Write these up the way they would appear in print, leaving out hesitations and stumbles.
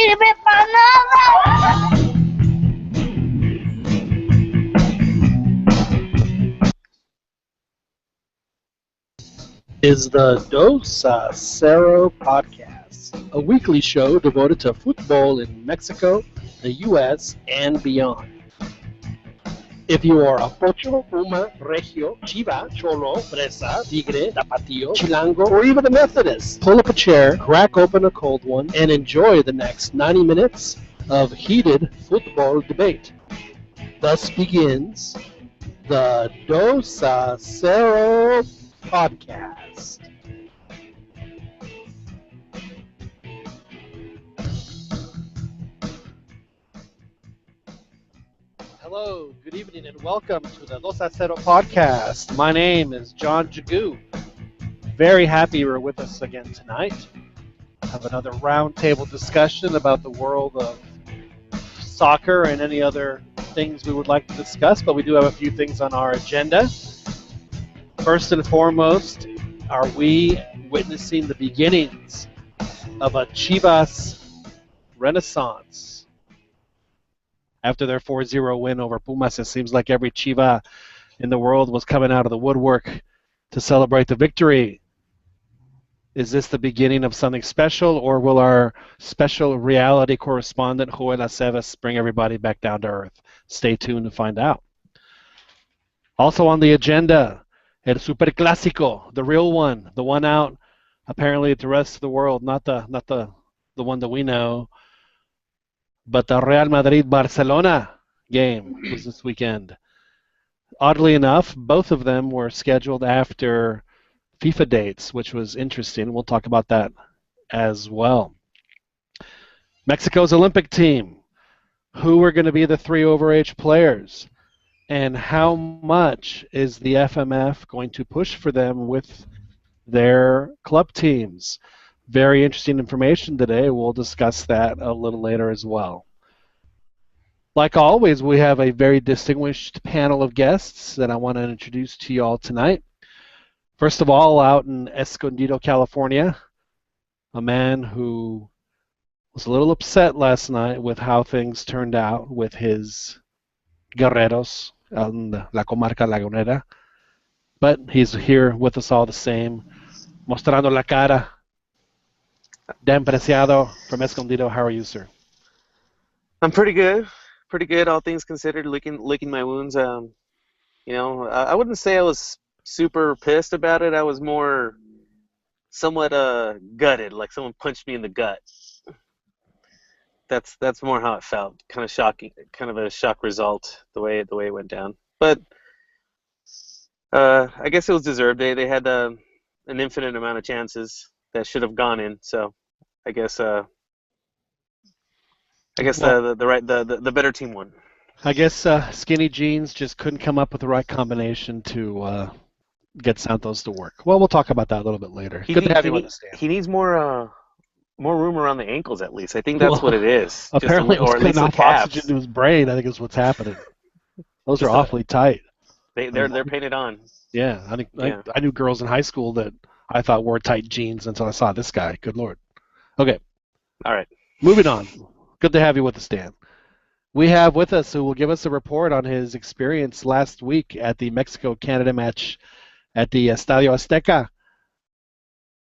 sirve para nada. Is the Dos Cero podcast, a weekly show devoted to football in Mexico, the U.S., and beyond. If you are a Pocho, Puma, Regio, Chiva, Cholo, Fresa, Tigre, Tapatío, Chilango, or even a Methodist, pull up a chair, crack open a cold one, and enjoy the next 90 minutes of heated football debate. Thus begins the Dos Cero podcast. Hello, good evening, and welcome to the Dos Cero podcast. My name is John Jagu. Very happy you're with us again tonight. Have another roundtable discussion about the world of soccer and any other things we would like to discuss, but we do have a few things on our agenda. First and foremost, are we witnessing the beginnings of a Chivas renaissance? After their 4-0 win over Pumas, it seems like every Chiva in the world was coming out of the woodwork to celebrate the victory. Is this the beginning of something special, or will our special reality correspondent, Joel Aceves, bring everybody back down to earth? Stay tuned to find out. Also on the agenda, El Super Clásico, the real one, the one out apparently to the rest of the world, not the one that we know, but the Real Madrid-Barcelona game was this weekend. Oddly enough, both of them were scheduled after FIFA dates, which was interesting. We'll talk about that as well. Mexico's Olympic team. Who are going to be the three overage players? And how much is the FMF going to push for them with their club teams? Very interesting information today. We'll discuss that a little later as well. Like always, we have a very distinguished panel of guests that I want to introduce to you all tonight. First of all, out in Escondido, California, a man who was a little upset last night with how things turned out with his guerreros on La Comarca Lagunera. But he's here with us all the same, mostrando la cara. Dan Preciado from Escondido, how are you, sir? I'm pretty good, all things considered. Licking my wounds. I wouldn't say I was super pissed about it. I was more somewhat gutted, like someone punched me in the gut. That's more how it felt. Kind of shocking, kind of a shock result the way it went down. But I guess it was deserved. They had an infinite amount of chances that should have gone in. So I guess the better team won. I guess Skinny Jeans just couldn't come up with the right combination to get Santos to work. Well, we'll talk about that a little bit later. Good to have you with us, Dan. He needs more room around the ankles, at least. I think that's what it is. Apparently, or at least enough oxygen to his brain. I think is what's happening. Those are awfully tight. They're painted on. Yeah, I knew girls in high school that I thought wore tight jeans until I saw this guy. Good Lord. Okay. All right. Moving on. Good to have you with us, Dan. We have with us who will give us a report on his experience last week at the Mexico-Canada match at the Estadio Azteca.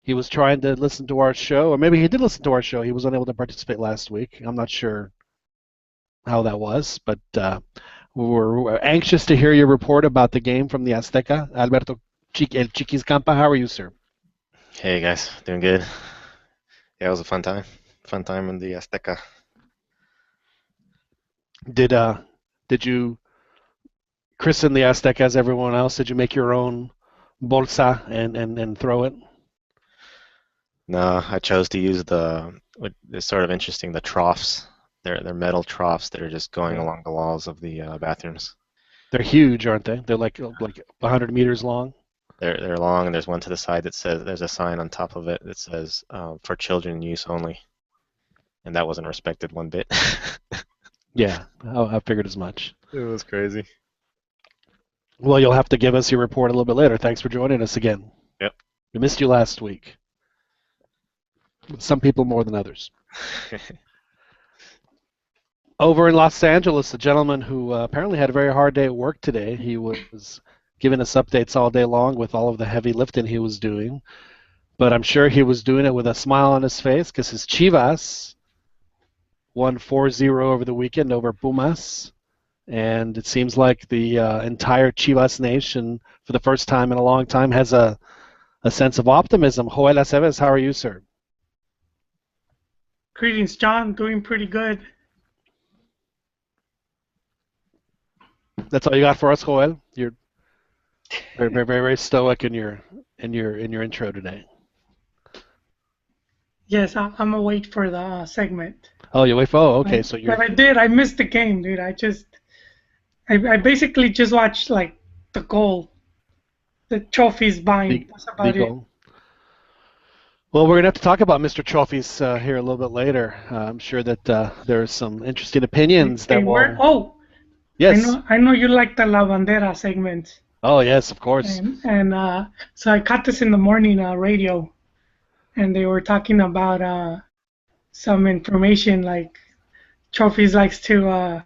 He was trying to listen to our show, or maybe he did listen to our show. He was unable to participate last week. I'm not sure how that was, but we're anxious to hear your report about the game from the Azteca. Alberto El Chiquis Campa, how are you, sir? Hey, guys. Doing good. Yeah, it was a fun time. Fun time in the Azteca. Did you christen the Azteca as everyone else? Did you make your own bolsa and throw it? No, I chose to use it's sort of interesting, the troughs. They're metal troughs that are just going along the walls of the bathrooms. They're huge, aren't they? They're like 100 meters long. They're long, and there's one to the side that says, there's a sign on top of it that says for children use only, and that wasn't respected one bit. Yeah, I figured as much. It was crazy. Well, you'll have to give us your report a little bit later. Thanks for joining us again. Yep. We missed you last week. Some people more than others. Over in Los Angeles, a gentleman who apparently had a very hard day at work today. He was giving us updates all day long with all of the heavy lifting he was doing. But I'm sure he was doing it with a smile on his face because his Chivas won 4-0 over the weekend over Pumas. And it seems like the entire Chivas nation, for the first time in a long time, has a sense of optimism. Joel Aceves, how are you, sir? Greetings, John. Doing pretty good. That's all you got for us, Joel? You're very, very, very, very stoic in your intro today. Yes, I'm gonna wait for the segment. Oh, you wait for? Oh, okay. So you're. But I missed the game, dude. I basically just watched like the goal, the trophies buying. That's about it. Well, we're going to have to talk about Mr. Trophies here a little bit later. I'm sure that there are some interesting opinions that will. Oh, yes. I know you like the La Bandera segment. Oh, yes, of course. And so I caught this in the morning radio, and they were talking about some information like Trophies likes to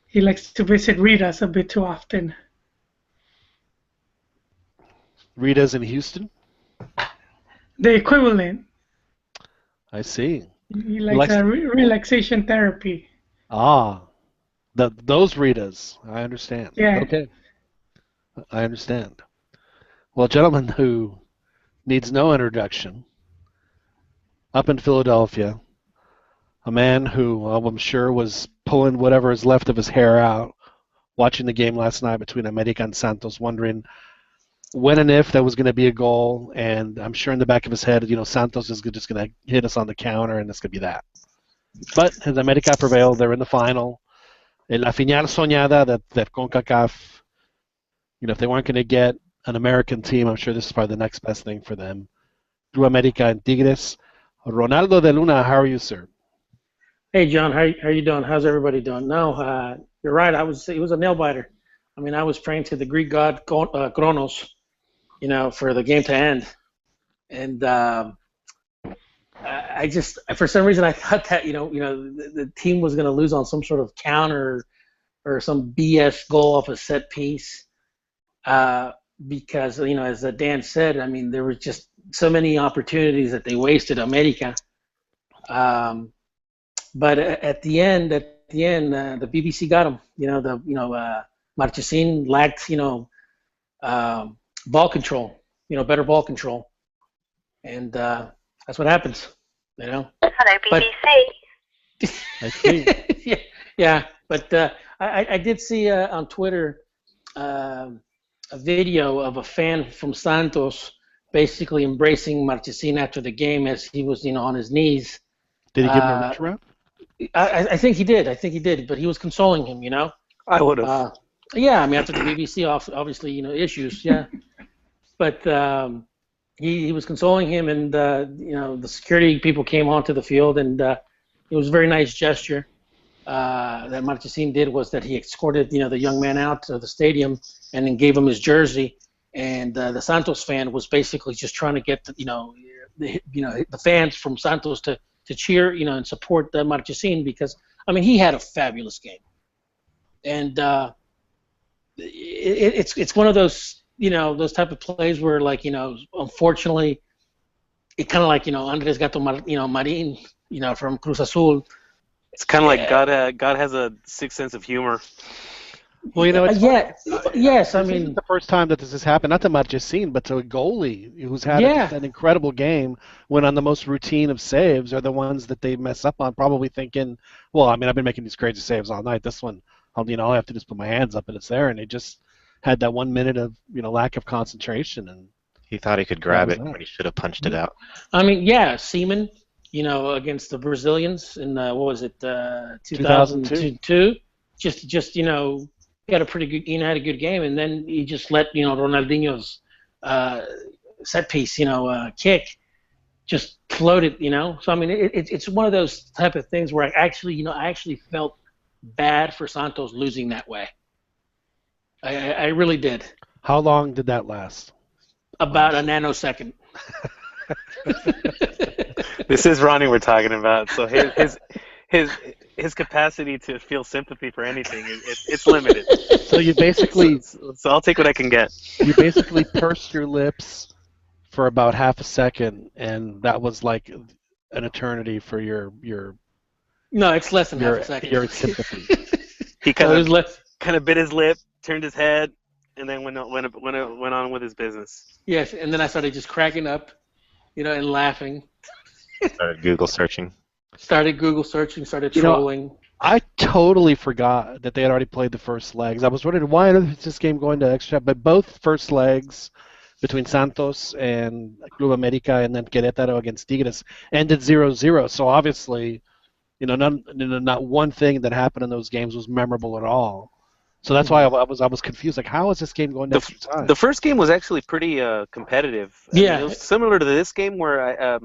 he likes to visit Rita's a bit too often. Rita's in Houston? The equivalent. I see. He likes relaxation therapy. Ah, those Ritas. I understand. Yeah. Okay. I understand. Well, a gentleman who needs no introduction, up in Philadelphia, a man who I'm sure was pulling whatever is left of his hair out, watching the game last night between America and Santos, wondering when and if there was going to be a goal, and I'm sure in the back of his head, Santos is just going to hit us on the counter, and it's going to be that. But as America prevailed, they're in the final. La final soñada that CONCACAF, if they weren't going to get an American team, I'm sure this is probably the next best thing for them. Through America and Tigres. Ronaldo de Luna, how are you, sir? Hey, John, how you doing? How's everybody doing? No, you're right. It was a nail biter. I mean, I was praying to the Greek god Kronos, for the game to end, and I just, for some reason, I thought that the team was going to lose on some sort of counter or some BS goal off a set piece, because as Dan said, I mean, there was just so many opportunities that they wasted. America. But at the end, the BBC got him. Marchesín lacked, ball control. Better ball control, and that's what happens. Hello, BBC. I see. yeah. But I did see on Twitter a video of a fan from Santos basically embracing Marchesín after the game as he was, on his knees. Did he give him a reach around? I think he did, but he was consoling him, I would have. Yeah, I mean, after the BBC, obviously, issues, yeah. But he was consoling him, and, the security people came onto the field, and it was a very nice gesture that Marchesín did, was that he escorted, the young man out to the stadium and then gave him his jersey, and the Santos fan was basically just trying to get, the fans from Santos to cheer, and support Marchesín, because I mean he had a fabulous game, and it's one of those those type of plays where unfortunately it kind of Andres Gato Marin from Cruz Azul. It's kind of like God has a sixth sense of humor. Well, it's yes. I this mean, isn't the first time that this has happened. Not to Marchesín, but to a goalie who's had an incredible game. When on the most routine of saves are the ones that they mess up on, probably thinking, well, I mean, I've been making these crazy saves all night. This one, all I have to do is put my hands up and it's there. And they just had that 1 minute of lack of concentration, and he thought he could grab it when he should have punched it out. I mean, yeah, Seaman, against the Brazilians in what was it, 2002? Just he had a pretty good, had a good game, and then he just let Ronaldinho's set piece, kick, just floated, So I mean, it's one of those type of things where I actually felt bad for Santos losing that way. I really did. How long did that last? About a nanosecond. This is Ronnie we're talking about. So his his capacity to feel sympathy for anything it's limited. So you basically So I'll take what I can get. pursed your lips for about half a second, and that was like an eternity for your No, it's less than half a second. your sympathy. He No, it was less. kind of bit his lip, turned his head, and then went on with his business. Yes, and then I started just cracking up, and laughing. Started Google searching. Started Google searching, started You know, trolling. I totally forgot that they had already played the first legs. I was wondering why is this game going to extra, but both first legs between Santos and Club America and then Querétaro against Tigres ended 0-0. So obviously, not one thing that happened in those games was memorable at all. So that's why I was confused. Like, how is this game going to extra time? The first game was actually pretty competitive. Yeah. It was similar to this game where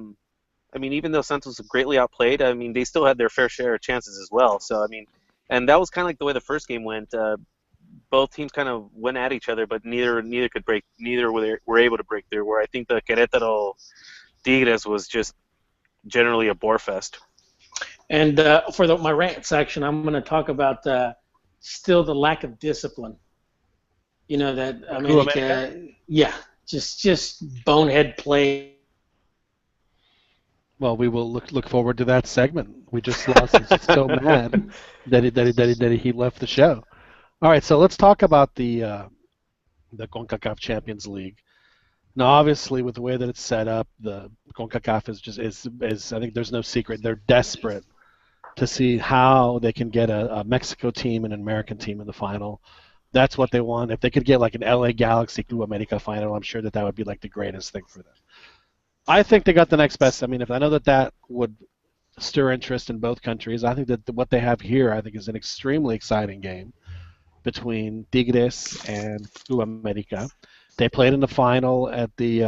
I mean, even though Santos greatly outplayed, I mean, they still had their fair share of chances as well. So, I mean, and that was kind of like the way the first game went. Both teams kind of went at each other, but neither could break. Neither were able to break through. Where I think the Querétaro Tigres was just generally a bore fest. And for my rant section, I'm going to talk about still the lack of discipline. That America, just bonehead play. Well, we will look forward to that segment. We just lost him so mad that he left the show. All right, so let's talk about the CONCACAF Champions League. Now, obviously, with the way that it's set up, the CONCACAF is I think there's no secret. They're desperate to see how they can get a Mexico team and an American team in the final. That's what they want. If they could get like an LA Galaxy Club America final, I'm sure that would be like the greatest thing for them. I think they got the next best. I mean, if I know that would stir interest in both countries, I think that what they have here, I think, is an extremely exciting game between Tigres and Club America. They played in the final at the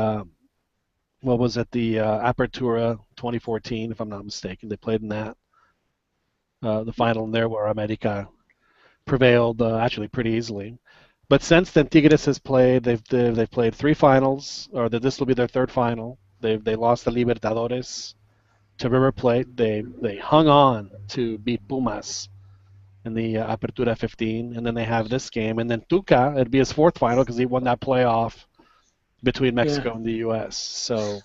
Apertura 2014, if I'm not mistaken. They played in that the final in there where America prevailed actually pretty easily. But since then, Tigres has played. They've played 3 finals, or this will be their 3rd final. They lost the Libertadores to River Plate. They hung on to beat Pumas in the Apertura 15, and then they have this game. And then Tuca, it'd be his 4th final because he won that playoff between Mexico and the U.S. So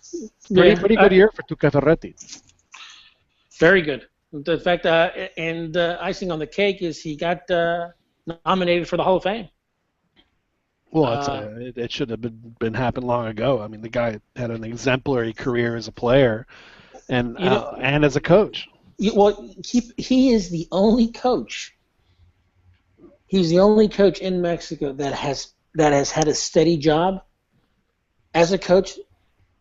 pretty good year for Tuca Ferretti. Very good. The fact and icing on the cake is he got nominated for the Hall of Fame. Well, it should have been happened long ago. I mean, the guy had an exemplary career as a player and as a coach. Well, he is the only coach. He's the only coach in Mexico that has had a steady job as a coach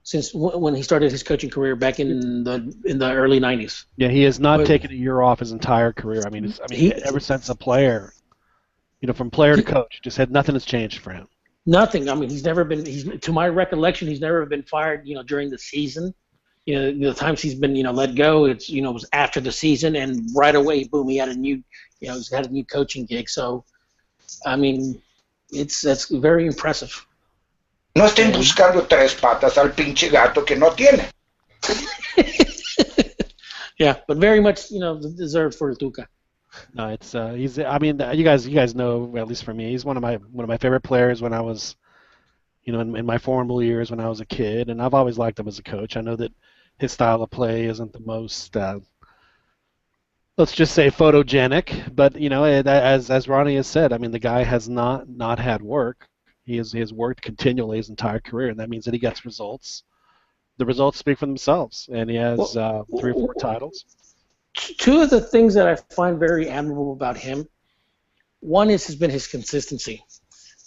since when he started his coaching career back in the early 90s. Yeah, he has not taken a year off his entire career. I mean, ever since a player. From player to coach, nothing has changed for him. Nothing. I mean, to my recollection, he's never been fired. During the season. The times he's been let go, it was after the season, and right away, boom, he had a new, he's got a new coaching gig. So, I mean, that's very impressive. No estén buscando 3 patas al pinche gato que no tiene. Yeah, but very much deserved for Tuca. No, it's he's. I mean, you guys know, at least for me, he's one of my favorite players when I was, in my formal years when I was a kid, and I've always liked him as a coach. I know that his style of play isn't the most, let's just say, photogenic, but as Ronnie has said, I mean, the guy has not had work. He has worked continually his entire career, and that means that he gets results. The results speak for themselves, and he has 3 or 4 titles. 2 of the things that I find very admirable about him, one has been his consistency,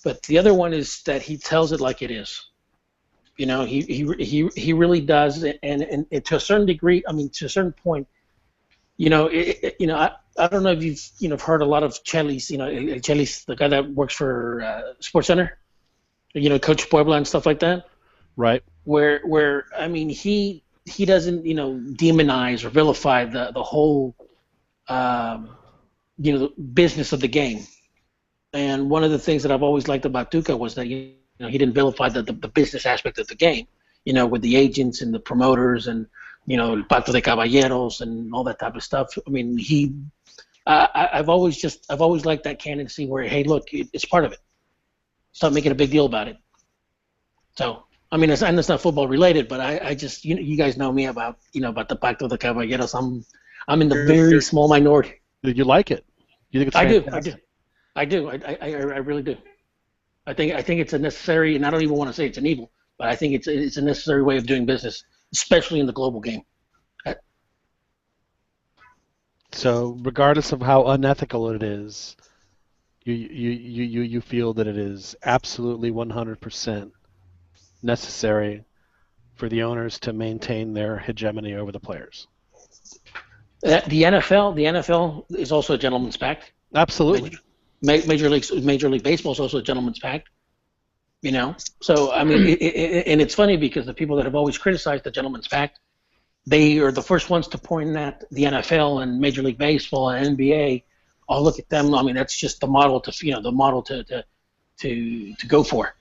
but the other one is that he tells it like it is. He really does, and to a certain degree, I mean, to a certain point, I don't know if you've heard a lot of Chelis, Chelis, the guy that works for SportsCenter, Coach Puebla and stuff like that. Right. Where I mean, he doesn't, demonize or vilify the whole, business of the game. And one of the things that I've always liked about Tuca was that, he didn't vilify the business aspect of the game, with the agents and the promoters and El Pacto de Caballeros and all that type of stuff. I mean, I've always liked that candidacy where, hey, look, it's part of it. Stop making a big deal about it. So, I mean, it's not football related, but I just, you guys know me about the Pacto de Caballeros. I'm in the very small minority. You like it? You think it's fantastic? I do. I really do. I think it's a necessary, and I don't even want to say it's an evil, but I think it's a necessary way of doing business, especially in the global game. So, regardless of how unethical it is, you feel that it is absolutely 100% necessary for the owners to maintain their hegemony over the players. The NFL is also a gentleman's pact. Absolutely. Major League Baseball is also a gentleman's pact. So I mean, and it's funny because the people that have always criticized the gentleman's pact, they are the first ones to point at the NFL and Major League Baseball and NBA. Oh, look at them! I mean, that's just the model to go for.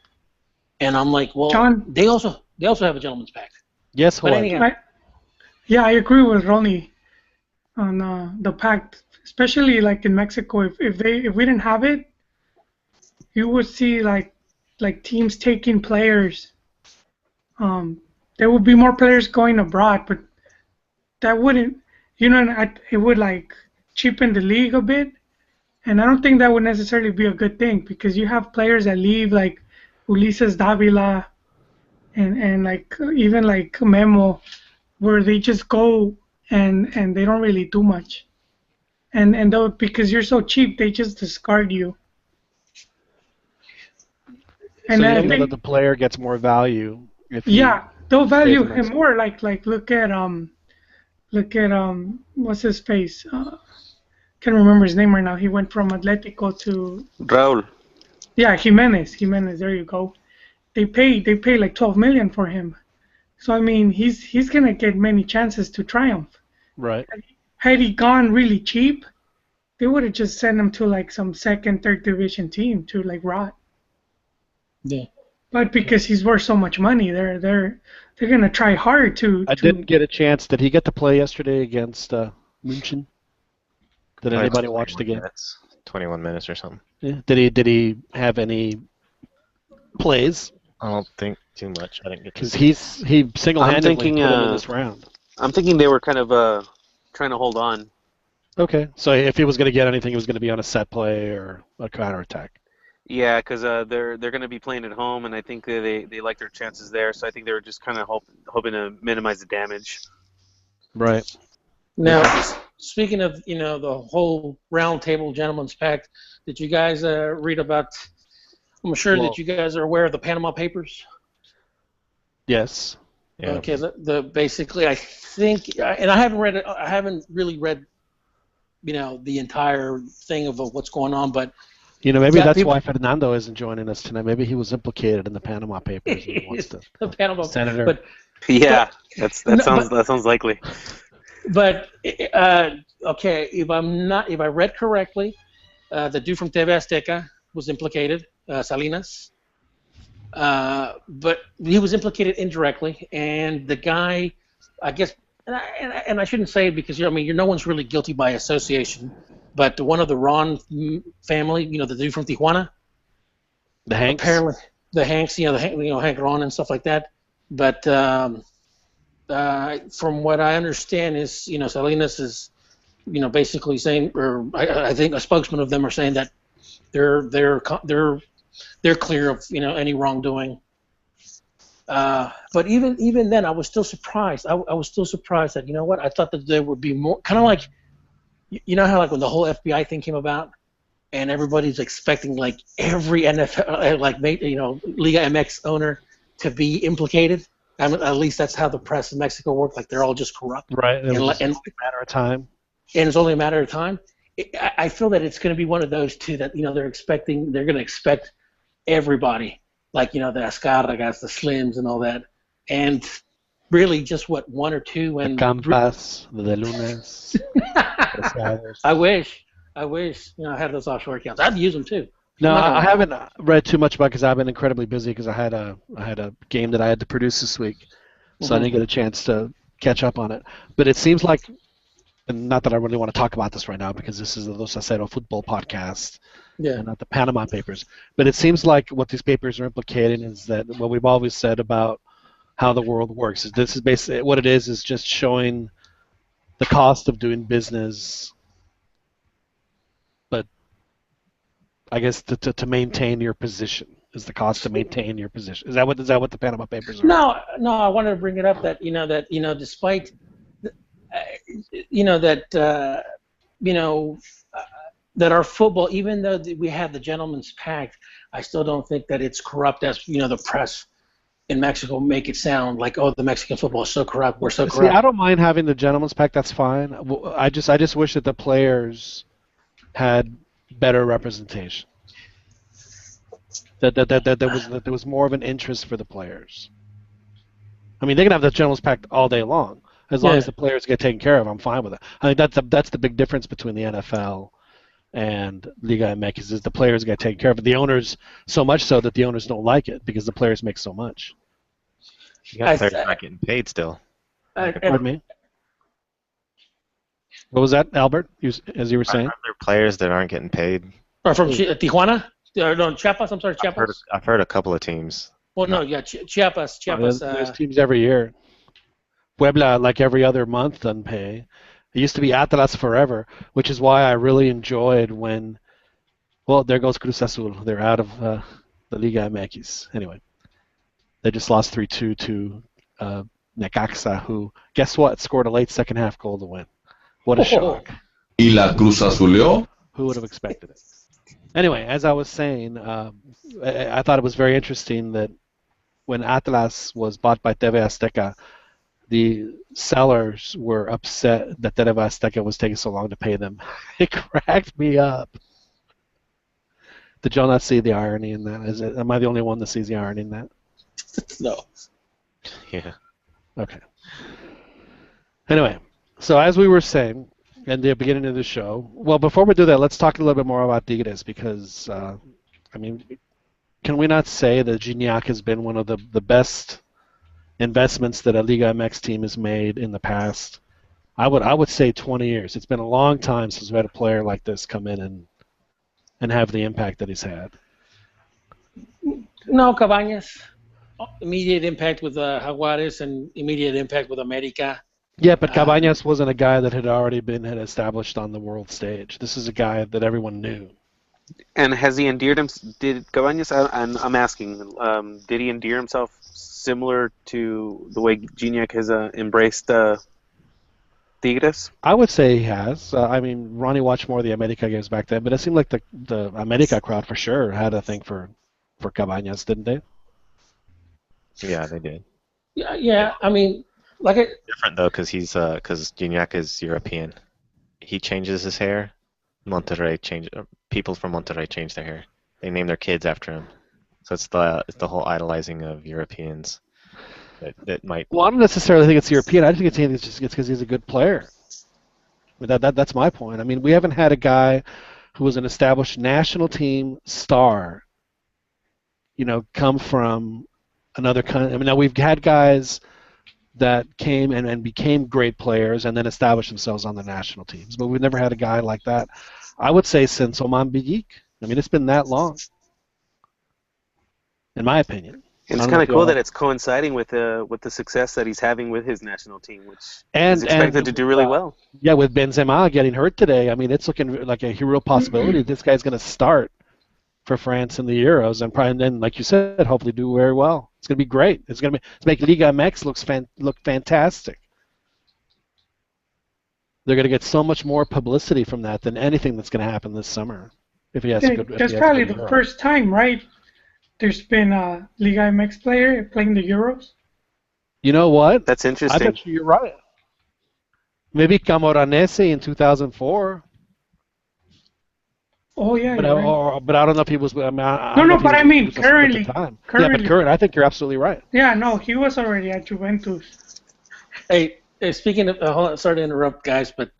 And I'm like, well, John, they also have a gentleman's pact. Yes, But anyhow, I agree with Ronnie on the pact, especially like in Mexico. If we didn't have it, you would see like teams taking players. There would be more players going abroad, but that wouldn't, it would like cheapen the league a bit, and I don't think that would necessarily be a good thing because you have players that leave like Ulises Davila and like even like Memo, where they just go and they don't really do much, and though because you're so cheap, they just discard you. And so I you feel think that the player gets more value if they'll value in him Mexico. more. Like look at what's his face? Can't remember his name right now. He went from Atletico to Raúl. Yeah, Jimenez. There you go. They pay like 12 million for him. So I mean, he's gonna get many chances to triumph. Right. Had he gone really cheap, they would have just sent him to like some second, third division team to like rot. Yeah. But because he's worth so much money, they're gonna try hard to. I didn't get a chance. Did he get to play yesterday against München? Did anybody watch the game? 21 minutes or something. Yeah. Did he have any plays? I don't think too much. I didn't get to Because see. he single-handedly thinking, put him in this round. I'm thinking they were kind of trying to hold on. Okay, so if he was going to get anything, it was going to be on a set play or a counterattack. Yeah, because they're going to be playing at home, and I think they like their chances there. So I think they were just kind of hoping to minimize the damage. Right. Now, speaking of the whole round table gentleman's pact, did you guys read about? I'm sure that you guys are aware of the Panama Papers. Yes. Yeah. Okay. The basically, I think, and I haven't read it. I haven't really read, the entire thing of what's going on. But maybe that's why Fernando isn't joining us tonight. Maybe he was implicated in the Panama Papers. And he wants to. The Panama Senator. But Yeah, that sounds likely. But okay, if I read correctly, the dude from TV Azteca was implicated, Salinas. But he was implicated indirectly, and the guy, I guess, and I shouldn't say it because no one's really guilty by association, but one of the Ron family, the dude from Tijuana, The Hanks. apparently the Hanks, Hank Ron and stuff like that. But from what I understand is, Salinas is, basically saying, or I think a spokesman of them are saying that they're clear of any wrongdoing. But even then, I was still surprised. I was still surprised that I thought that there would be more, kind of like, how like when the whole FBI thing came about, and everybody's expecting like every NFL LigaMX owner to be implicated. I mean, at least that's how the press in Mexico worked. Like they're all just corrupt. Right. And It's a matter of time. And it's only a matter of time. I feel that it's going to be one of those two that they're going to expect everybody, like the Azcárragas, the Slims, and all that, and really just one or two. And the Campas, the De Lunes. I wish I had those offshore accounts. I'd use them too. No, I haven't read too much about it because I've been incredibly busy because I had a game that I had to produce this week, so I didn't get a chance to catch up on it. But it seems like, and not that I really want to talk about this right now because this is the Los Acero football podcast Yeah. and not the Panama Papers. But it seems like what these papers are implicating is that what we've always said about how the world works is this is basically what it is just showing the cost of doing business, but I guess to maintain your position is the cost to maintain your position. Is that what the Panama Papers are? No, I wanted to bring it up that despite that our football, even though we have the gentleman's pact, I still don't think that it's corrupt as the press in Mexico make it sound like, oh, the Mexican football is so corrupt, we're so corrupt. See, I don't mind having the gentleman's pact. That's fine. I just wish that the players had better representation. That there was more of an interest for the players. I mean, they can have the gentleman's pact all day long, as long as the players get taken care of. I'm fine with it. I think that's the big difference between the NFL and LigaMX is the players get taken care of. The owners, so much so that the owners don't like it because the players make so much. You got players not getting paid still. Pardon me? What was that, Albert? As you were saying? Are there players that aren't getting paid? Or from Tijuana? No, Chiapas. I'm sorry, Chiapas. I've heard a couple of teams. Well, no, yeah, Chiapas. There's teams every year. Puebla, like every other month, doesn't pay. It used to be Atlas forever, which is why I really enjoyed when. Well, there goes Cruz Azul. They're out of the Liga MX. Anyway, they just lost 3-2 to Necaxa, who, guess what, scored a late second half goal to win. What a shock. ¿Y la Cruz Azuleó? Who would have expected it? Anyway, as I was saying, I thought it was very interesting that when Atlas was bought by TV Azteca, the sellers were upset that TV Azteca was taking so long to pay them. It cracked me up. Did y'all not see the irony in that? Am I the only one that sees the irony in that? No. Yeah. Okay. Anyway, so as we were saying in the beginning of the show, well, before we do that, let's talk a little bit more about Tigres because, can we not say that Gignac has been one of the best investments that a Liga MX team has made in the past? I would say 20 years. It's been a long time since we had a player like this come in and have the impact that he's had. No, Cabañas. Immediate impact with Jaguares and immediate impact with America. Yeah, but Cabañas wasn't a guy that had already been established on the world stage. This is a guy that everyone knew. And has he endeared him? Did Cabañas? I'm asking. Did he endear himself similar to the way Gignac has embraced Tigres? I would say he has. Ronnie watched more of the America games back then, but it seemed like the America crowd for sure had a thing for Cabañas, didn't they? Yeah, they did. Yeah. Different though, because Gignac is European. He changes his hair. People from Monterrey change their hair. They name their kids after him. So it's the whole idolizing of Europeans that might. Well, I don't necessarily think it's European. I just think it's because he's a good player. That's my point. I mean, we haven't had a guy who was an established national team star, come from another country. Now we've had guys that came and became great players and then established themselves on the national teams, but we've never had a guy like that. I would say since Oman Biyik. It's been that long, in my opinion. And it's kind of cool that it's coinciding with the success that he's having with his national team, which is expected to do really well. Yeah, with Benzema getting hurt today, it's looking like a real possibility. This guy's going to start for France in the Euros and probably then, like you said, hopefully do very well. It's going to be great. It's going to make Liga MX look fantastic. They're going to get so much more publicity from that than anything that's going to happen this summer. If he has a good, that's probably the first time, right? There's been a Liga MX player playing the Euros. You know what? That's interesting. I bet you're right. Maybe Camoranesi in 2004. Oh yeah. But I don't know if he was. But I mean currently. Yeah, but current. I think you're absolutely right. Yeah, no, he was already at Juventus. Hey, speaking of, hold on, sorry to interrupt, guys, but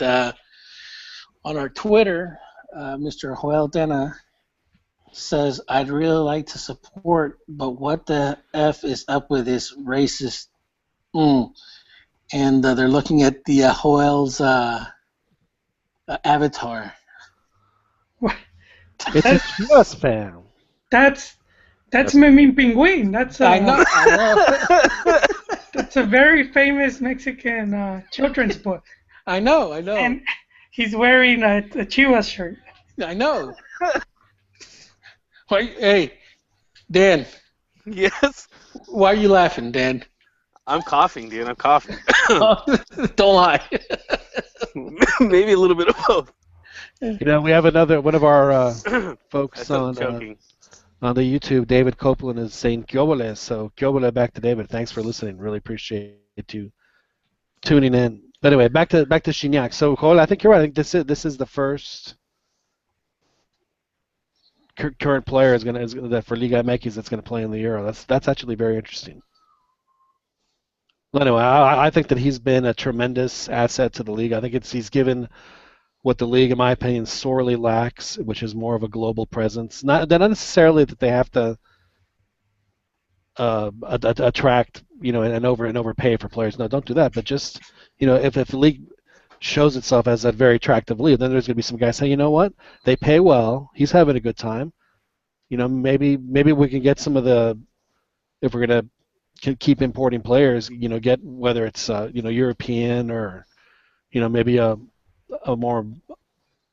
on our Twitter, Mr. Joel Dena says, "I'd really like to support, but what the f is up with this racist?" and they're looking at the Joel's avatar. What? It's a Chivas fan. That's Memín Pingüín. I know. That's a very famous Mexican children's book. I know. And he's wearing a Chivas shirt. I know. Why, hey, Dan, Yes. why are you laughing, Dan? I'm coughing, dude. I'm coughing. Don't lie. Maybe a little bit of both. You know, we have one of our folks I'm on choking. the YouTube, David Copeland, is saying Kyobole. So Kyobole, back to David. Thanks for listening. Really appreciate you tuning in. But anyway, back to Gignac. So Joel, I think you're right. I think this is the first current player that for LigaMX that's going to play in the Euro. That's actually very interesting. Well, anyway, I think that he's been a tremendous asset to the league. I think he's given what the league, in my opinion, sorely lacks, which is more of a global presence. Not necessarily that they have to attract, and overpay for players. No, don't do that. But just, if the league shows itself as a very attractive league, then there's going to be some guys saying, you know what, they pay well. He's having a good time. Maybe we can get some of the, if we're going to keep importing players, get whether it's European or maybe a more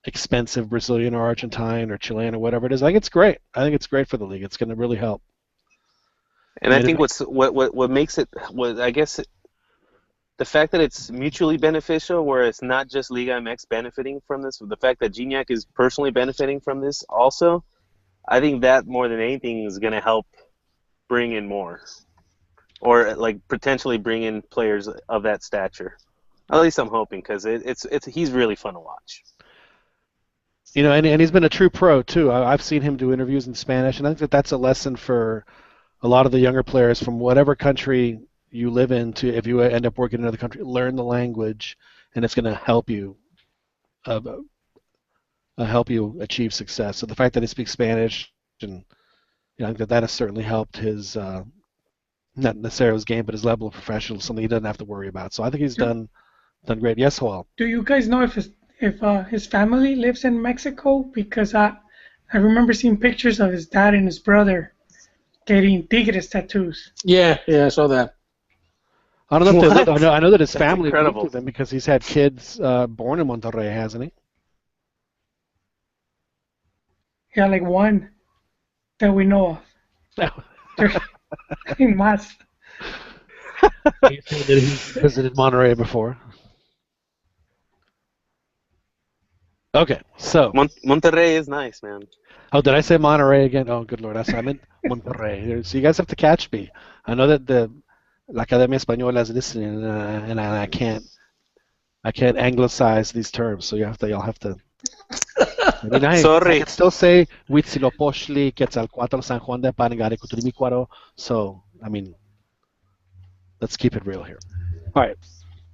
expensive Brazilian or Argentine or Chilean or whatever it is. I think it's great. I think it's great for the league. It's going to really help. And I think what makes it, I guess, the fact that it's mutually beneficial, where it's not just LigaMX benefiting from this, the fact that Gignac is personally benefiting from this also, I think that more than anything is going to help bring in more, or like potentially bring in players of that stature. At least I'm hoping, because he's really fun to watch. And he's been a true pro too. I've seen him do interviews in Spanish, and I think that's a lesson for a lot of the younger players from whatever country you live in. To if you end up working in another country, learn the language, and it's going to help you achieve success. So the fact that he speaks Spanish, and I think that has certainly helped his not necessarily his game, but his level of professionalism, something he doesn't have to worry about. So I think he's done great. Yes, Joel. Do you guys know if his family lives in Mexico? Because I remember seeing pictures of his dad and his brother getting Tigres tattoos. Yeah, I saw that. I don't know if I know that his That's family incredible. moved with him because he's had kids born in Monterrey, hasn't he? Yeah, like one that we know of. In Mas. He visited Monterrey before. Okay, so. Monterrey is nice, man. Oh, did I say Monterrey again? Oh, good Lord, I meant Monterrey. So you guys have to catch me. I know that La Academia Española is listening, and I can't anglicize these terms. So y'all have to. Sorry. I can still say Huitzilopochtli, Quetzalcoatl, San Juan de Panigari, Cutrimicuaro. So let's keep it real here. All right,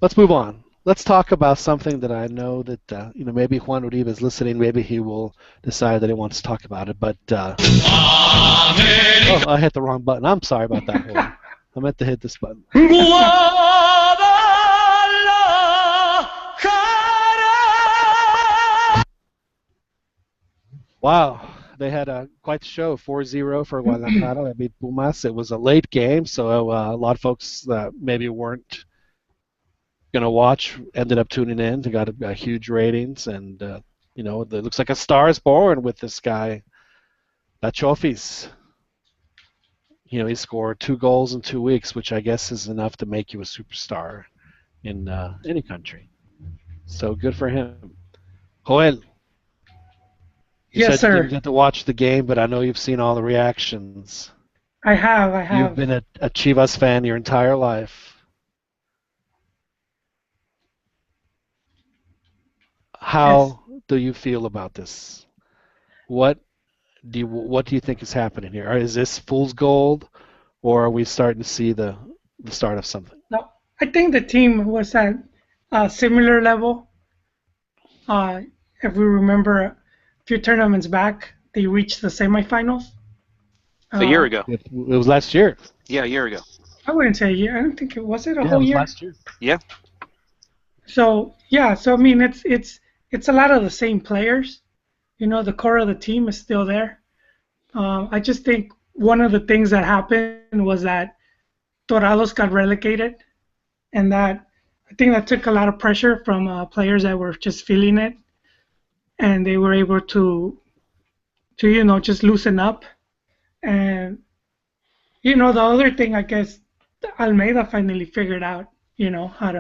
let's move on. Let's talk about something that I know that maybe Juan Uribe is listening. Maybe he will decide that he wants to talk about it. But oh, I hit the wrong button. I'm sorry about that. Juan. I meant to hit this button. Wow, they had quite the show. 4-0 for Guadalajara. They beat Pumas. It was a late game, so a lot of folks that maybe weren't going to watch ended up tuning in. They got huge ratings, and it looks like a star is born with this guy, La Chofis. He scored 2 goals in 2 weeks, which I guess is enough to make you a superstar in any country. So good for him. Joel. Yes, sir. You didn't get to watch the game, but I know you've seen all the reactions. I have. You've been a Chivas fan your entire life. How do you feel about this? What do you think is happening here? Is this fool's gold, or are we starting to see the start of something? No, I think the team was at a similar level. If we remember a few tournaments back, they reached the semifinals. A year ago. It was last year. Yeah, a year ago. I wouldn't say a year. I don't think it was it a Yeah, it whole was year. last year. Yeah. So yeah, so I mean it's a lot of the same players. The core of the team is still there. I just think one of the things that happened was that Dorados got relegated, and that I think that took a lot of pressure from players that were just feeling it, and they were able to just loosen up. And the other thing, I guess, Almeida finally figured out how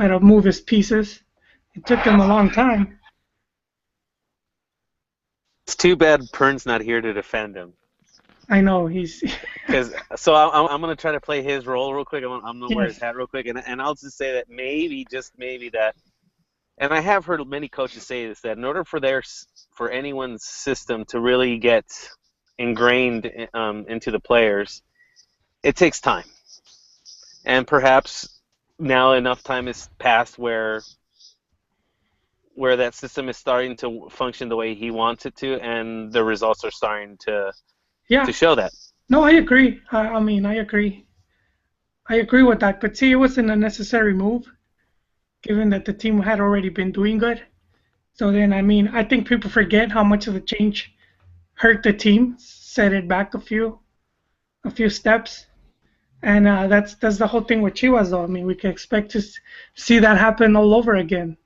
to move his pieces. It took him a long time. It's too bad Pern's not here to defend him. I know he's. So I'm going to try to play his role real quick. I'm going to wear his Yes. hat real quick. And I'll just say that maybe, just maybe that, and I have heard many coaches say this, that in order for anyone's system to really get ingrained into the players, it takes time. And perhaps now enough time has passed where that system is starting to function the way he wants it to, and the results are starting to Yeah. show that. No, I agree. I mean, I agree. I agree with that. But see, it wasn't a necessary move, given that the team had already been doing good. So then, I mean, I think people forget how much of the change hurt the team, set it back a few steps. And that's the whole thing with Chivas, though. I mean, we can expect to see that happen all over again.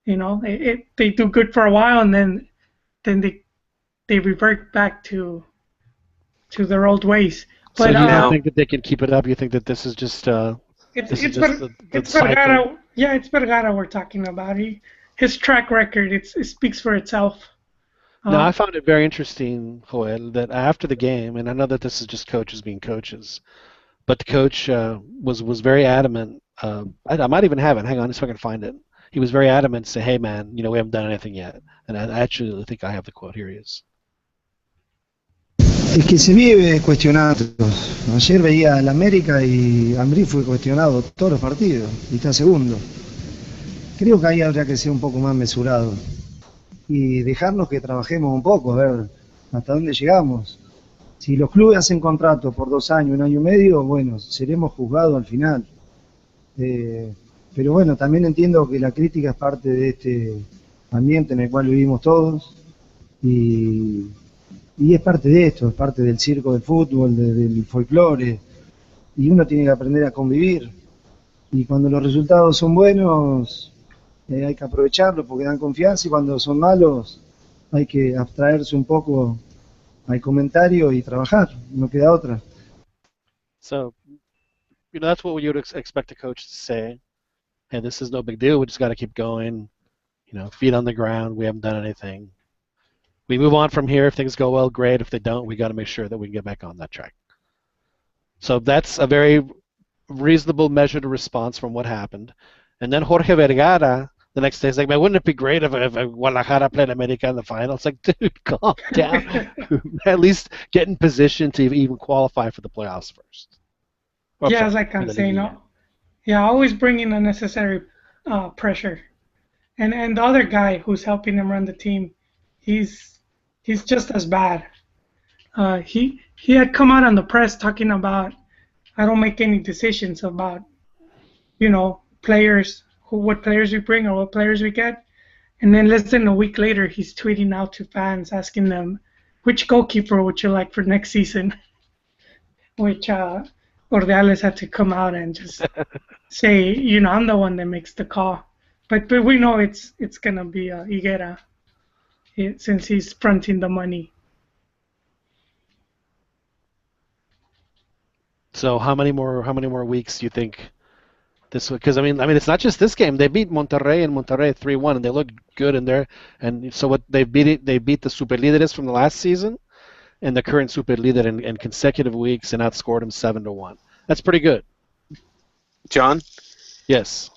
They do good for a while, and then they revert back to their old ways. So But you don't think that they can keep it up? You think that this is just it's cycle? Vergara. Yeah, it's Vergara we're talking about. His track record it speaks for itself. No, I found it very interesting, Joel, that after the game, and I know that this is just coaches being coaches, but the coach was very adamant. I might even have it. Hang on, just so I can find it. He was very adamant to say, "Hey, man, we haven't done anything yet." And I actually think I have the quote. Here he is. Es que se vive cuestionando. Ayer veía al América y Ambrí fue cuestionado todos los partidos y está segundo. Creo que ahí habría que ser un poco más mesurado y dejarnos que trabajemos un poco, a ver hasta dónde llegamos. Si los clubes hacen contrato por 2 años, 1 año y medio, bueno, seremos juzgados al final. Pero bueno, también entiendo que la crítica es parte de este ambiente en el cual vivimos todos y es parte de esto, es parte del circo del fútbol, del folclore, y uno tiene que aprender a convivir. Y cuando los resultados son buenos, hay que aprovecharlos porque dan confianza, y cuando son malos, hay que abstraerse un poco al comentario y trabajar, no queda otra. So, that's what you would expect a coach to say. Hey, this is no big deal. We just got to keep going. Feet on the ground. We haven't done anything. We move on from here. If things go well, great. If they don't, we got to make sure that we can get back on that track. So that's a very reasonable, measured response from what happened. And then Jorge Vergara, the next day, is like, man, wouldn't it be great if Guadalajara played America in the final? It's like, dude, calm down. At least get in position to even qualify for the playoffs first. Yeah, as I'm saying, always bringing unnecessary pressure. And the other guy who's helping him run the team, he's just as bad. He had come out on the press talking about, I don't make any decisions about, players, what players we bring or what players we get. And then less than a week later, he's tweeting out to fans asking them, which goalkeeper would you like for next season? Which Ordeales had to come out and just say, I'm the one that makes the call. But we know it's going to be Higuera since he's fronting the money. So how many more weeks do you think this? Because I mean, it's not just this game. They beat Monterrey 3-1, and they looked good in there. And so what they beat the Superlíderes from the last season, and the current Superlíder in consecutive weeks, and outscored them 7-1. That's pretty good. John? Yes.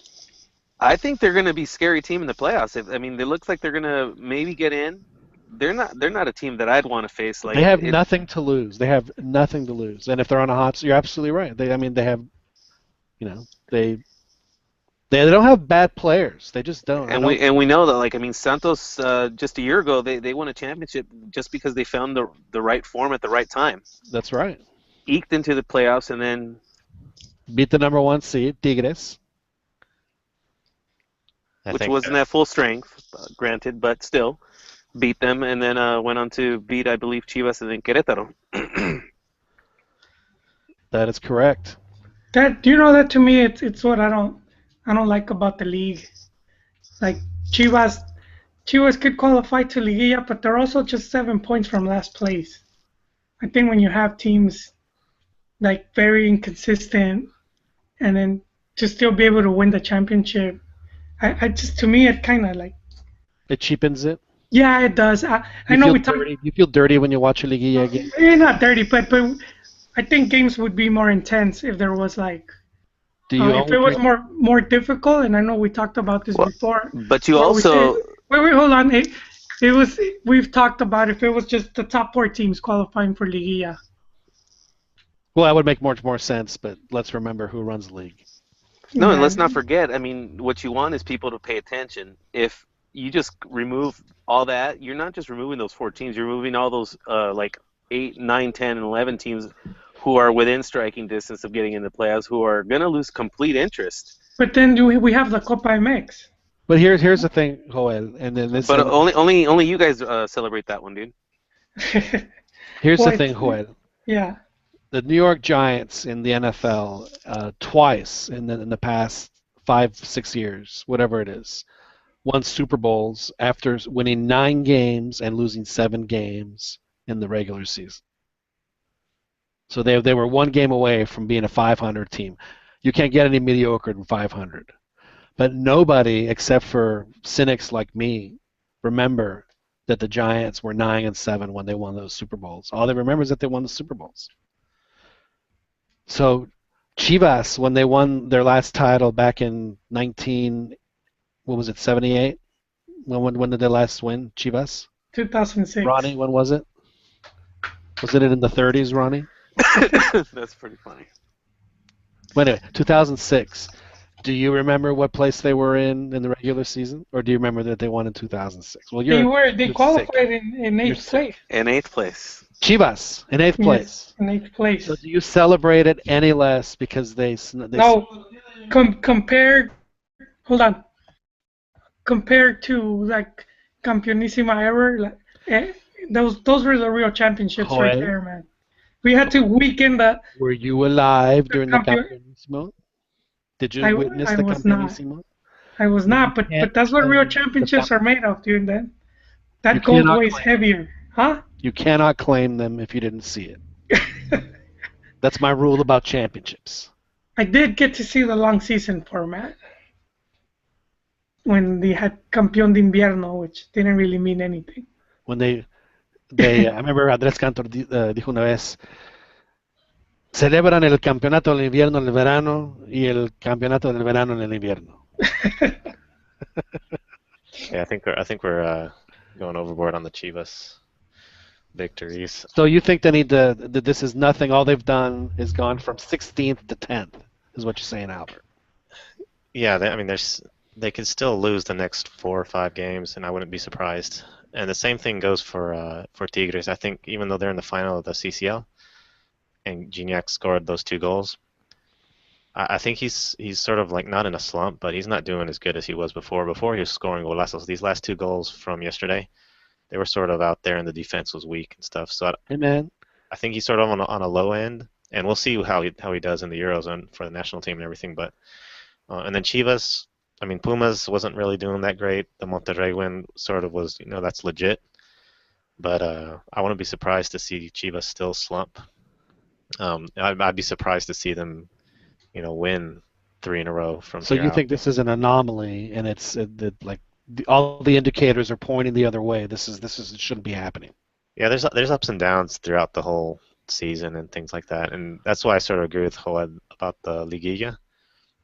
I think they're going to be a scary team in the playoffs. I mean, it looks like they're going to maybe get in. They're not a team that I'd want to face. Like, they have nothing to lose. They have nothing to lose. And if they're on a hot, you're absolutely right. They have, they don't have bad players. They just don't. And we know that, Santos just a year ago they won a championship just because they found the right form at the right time. That's right. Eked into the playoffs, and then Beat the number 1 seed, Tigres. Which wasn't at full strength, granted, but still beat them, and then went on to beat, I believe, Chivas and then Querétaro. That is correct. That that to me it's what I don't like about the league. Like Chivas could qualify to Liguilla, but they're also just 7 points from last place. I think when you have teams like very inconsistent and then to still be able to win the championship, I just to me it kind of like It cheapens it. yeah, it does. I know we talk. You feel dirty when you watch a Liguilla game. Maybe not dirty, but I think games would be more intense if there was like if it was more difficult. And I know we talked about this before. But you also wait, hold on. It was we've talked about if it was just the top 4 teams qualifying for Liguilla. Well, that would make much more sense, but let's remember who runs the league. No, and let's not forget, I mean, what you want is people to pay attention. If you just remove all that, you're not just removing those 4 teams, you're removing all those like 8, 9, 10, and 11 teams who are within striking distance of getting in the playoffs, who are going to lose complete interest. But then we have the Copa MX. But here's the thing, Joel, and then this. But only you guys celebrate that one, dude. Here's the thing, Joel. Yeah. The New York Giants in the NFL twice in the past 5-6 years, whatever it is, won Super Bowls after winning 9 games and losing 7 games in the regular season. So they were 1 game away from being a 500 team. You can't get any mediocre than 500. But nobody except for cynics like me remember that the Giants were 9-7 when they won those Super Bowls. All they remember is that they won the Super Bowls. So Chivas, when they won their last title back in 78? When did they last win, Chivas? 2006. Ronnie, when was it? Was it in the 30s, Ronnie? That's pretty funny. Wait a minute, 2006. Do you remember what place they were in the regular season, or do you remember that they won in 2006? Well, they qualified in 8th place. In 8th place. Chivas in 8th place. In 8th place. So do you celebrate it any less because they no, compared. Hold on. Compared to like Campeonísima era, like, those were the real championships right there, man. We had to weaken the. Were you alive during the Campeonísimo? Did you witness the Campeonísimo? I was not, but that's what real championships are made of, dude. That gold weighs heavier, huh? You cannot claim them if you didn't see it. That's my rule about championships. I did get to see the long season format when they had Campeón de Invierno, which didn't really mean anything. When I remember Andrés Cantor dijo una vez, celebran el campeonato del invierno en el verano y el campeonato del verano en el invierno. Yeah, I think we're going overboard on the Chivas victories. So you think they need that this is nothing, all they've done is gone from 16th to 10th, is what you're saying, Albert? Yeah, they could still lose the next 4 or 5 games, and I wouldn't be surprised. And the same thing goes for Tigres. I think even though they're in the final of the CCL, and Gignac scored those 2 goals, I think he's sort of like not in a slump, but he's not doing as good as he was before. Before he was scoring golazos. These last 2 goals from yesterday, they were sort of out there, and the defense was weak and stuff. So I think he's sort of on a low end, and we'll see how he does in the Eurozone for the national team and everything. But and then Chivas, I mean, Pumas wasn't really doing that great. The Monterrey win sort of was, that's legit. But I wouldn't be surprised to see Chivas still slump. I'd be surprised to see them, win 3 in a row from. So you think this is an anomaly, and it's all the indicators are pointing the other way. This it shouldn't be happening. Yeah, there's ups and downs throughout the whole season and things like that, and that's why I sort of agree with Joel about the Liguilla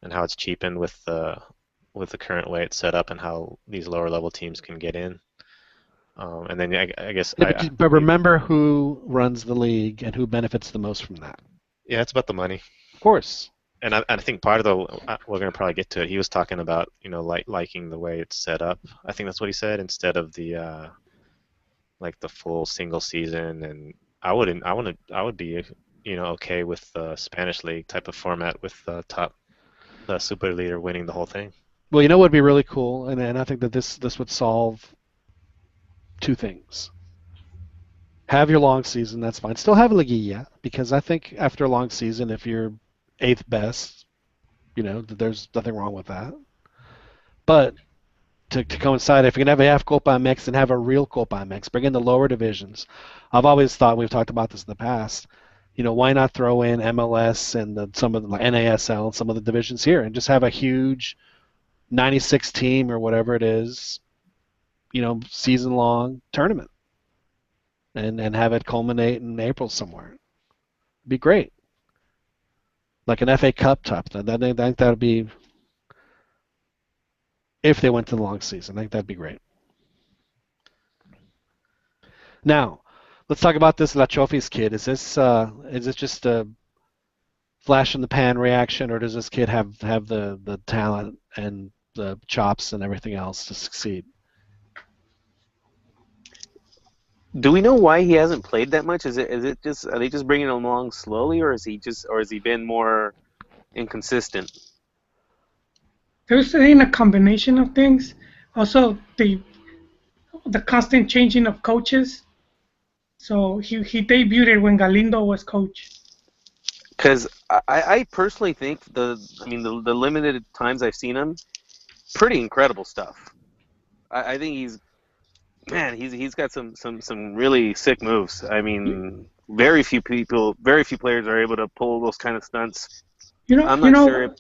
and how it's cheapened with the current way it's set up and how these lower level teams can get in. And then I guess. Yeah, but remember who runs the league and who benefits the most from that. Yeah, it's about the money. Of course. And I think part of we're going to probably get to it. He was talking about liking the way it's set up. I think that's what he said, instead of the the full single season. And I would be okay with the Spanish league type of format with the super leader winning the whole thing. Well, what would be really cool, and I think that this would solve two things. Have your long season, that's fine. Still have a Liguilla, because I think after a long season, if you're 8th best, there's nothing wrong with that. But to coincide, if you're going to have Copa MX, and have a real Copa MX, bring in the lower divisions. I've always thought, we've talked about this in the past, why not throw in MLS and some of the NASL and some of the divisions here, and just have a huge 96 team or whatever it is, season-long tournament, and have it culminate in April somewhere. It'd be great. Like an FA Cup type. I think that would be, if they went to the long season, I think that'd be great. Now, let's talk about this La Chofis kid. Is this just a flash in the pan reaction, or does this kid have the talent and the chops and everything else to succeed? Do we know why he hasn't played that much? Is it just, are they just bringing him along slowly, or has he been more inconsistent? There's a combination of things. Also, the constant changing of coaches. So he debuted when Galindo was coach. Because I personally think the limited times I've seen him, pretty incredible stuff. I think he's got some really sick moves. I mean, very few players are able to pull those kind of stunts. I'm not sure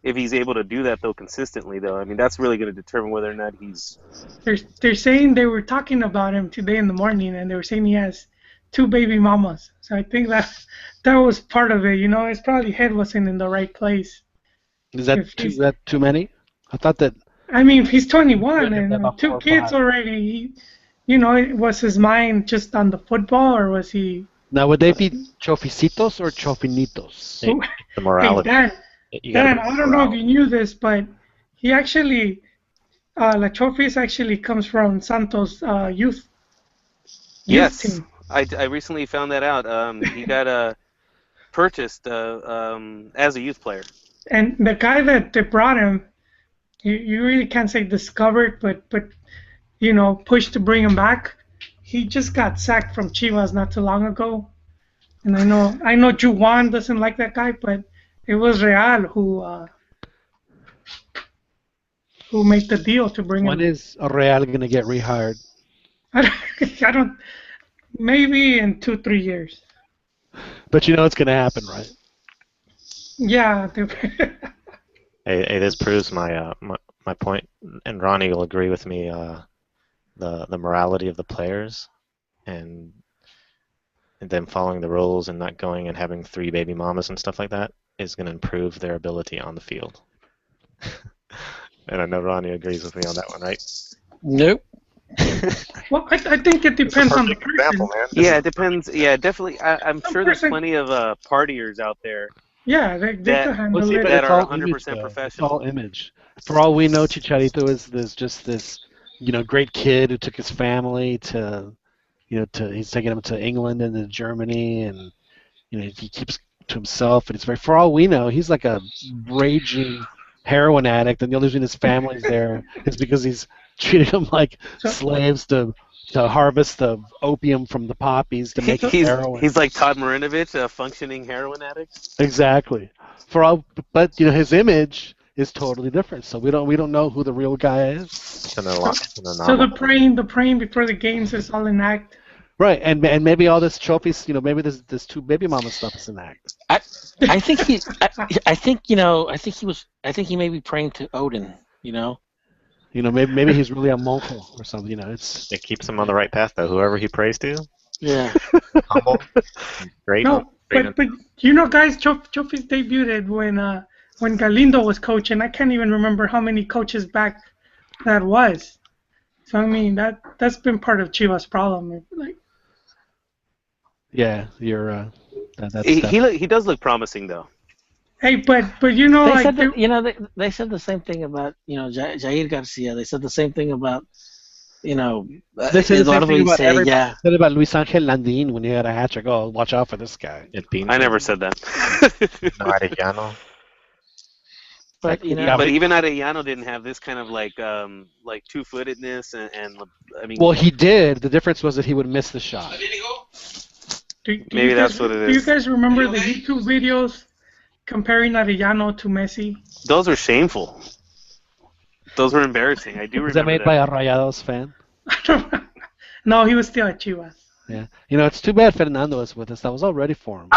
if he's able to do that though consistently though. I mean, that's really going to determine whether or not he's. They're saying, they were talking about him today in the morning, and they were saying he has 2 baby mamas. So I think that was part of it. His probably head wasn't in the right place. Is that too many? I thought that. I mean, if he's 21 and 2 kids already, was his mind just on the football, or was he? Now, would they be choficitos or chofinitos? The morality. Hey, Dan, I don't know if you knew this, but he actually, La Chofis actually comes from Santos youth team. I recently found that out. He got purchased as a youth player. And the guy that brought him, you really can't say discovered, but pushed to bring him back. He just got sacked from Chivas not too long ago, and I know Juan doesn't like that guy, but it was Real who made the deal to bring him. When is Real going to get rehired? I don't. Maybe in 2-3 years. But it's going to happen, right? Yeah. Hey, this proves my point, and Ronnie will agree with me. The morality of the players, and them following the rules and not going and having 3 baby mamas and stuff like that is going to improve their ability on the field. And I know Ronnie agrees with me on that one, right? Nope. Well, I think it depends on the person. Example, man. Yeah, it depends. Yeah, definitely. I'm sure there's plenty of partiers out there. Yeah, they can handle it. That are 100% professional. It's all image. For all we know, Chicharito is just this, great kid who took his family to, he's taking them to England and to Germany, and he keeps to himself, and for all we know, he's like a raging heroin addict, and the only reason his family's there is because he's treated them like slaves to harvest the opium from the poppies to make heroin. He's like Todd Marinovich, a functioning heroin addict. Exactly. But his image is totally different. So we don't know who the real guy is. So the praying before the games is all an act. Right, and maybe all this trophies, maybe this 2 baby mama stuff is an act. I think he may be praying to Odin. Maybe he's really a monko or something. It keeps him on the right path, though. Whoever he prays to. Yeah. Humble. Great. No, but guys, Chofis debuted when Galindo was coach, and I can't even remember how many coaches back that was. So I mean that's been part of Chivas' problem. Yeah, you're. That's he does look promising though. Hey, but they said the same thing about Jair Garcia. They said the same thing about you know, They say the same Eduardo thing about say, everybody. yeah. They said about Luis Angel Landin when he had a hat trick. Oh, watch out for this guy. It being I never said that. No, Arellano. But you know, Yeah, But even Arellano didn't have this kind of like two-footedness and I mean, well, he did. The difference was that he would miss the shot. maybe that's what it Do you is. guys remember the YouTube videos comparing Arellano to Messi? Those are shameful. Those were embarrassing. I do Was that remember made by a Rayados fan? No, he was still at Chivas. Yeah. You know, it's too bad Fernando is with us. I was all ready for him.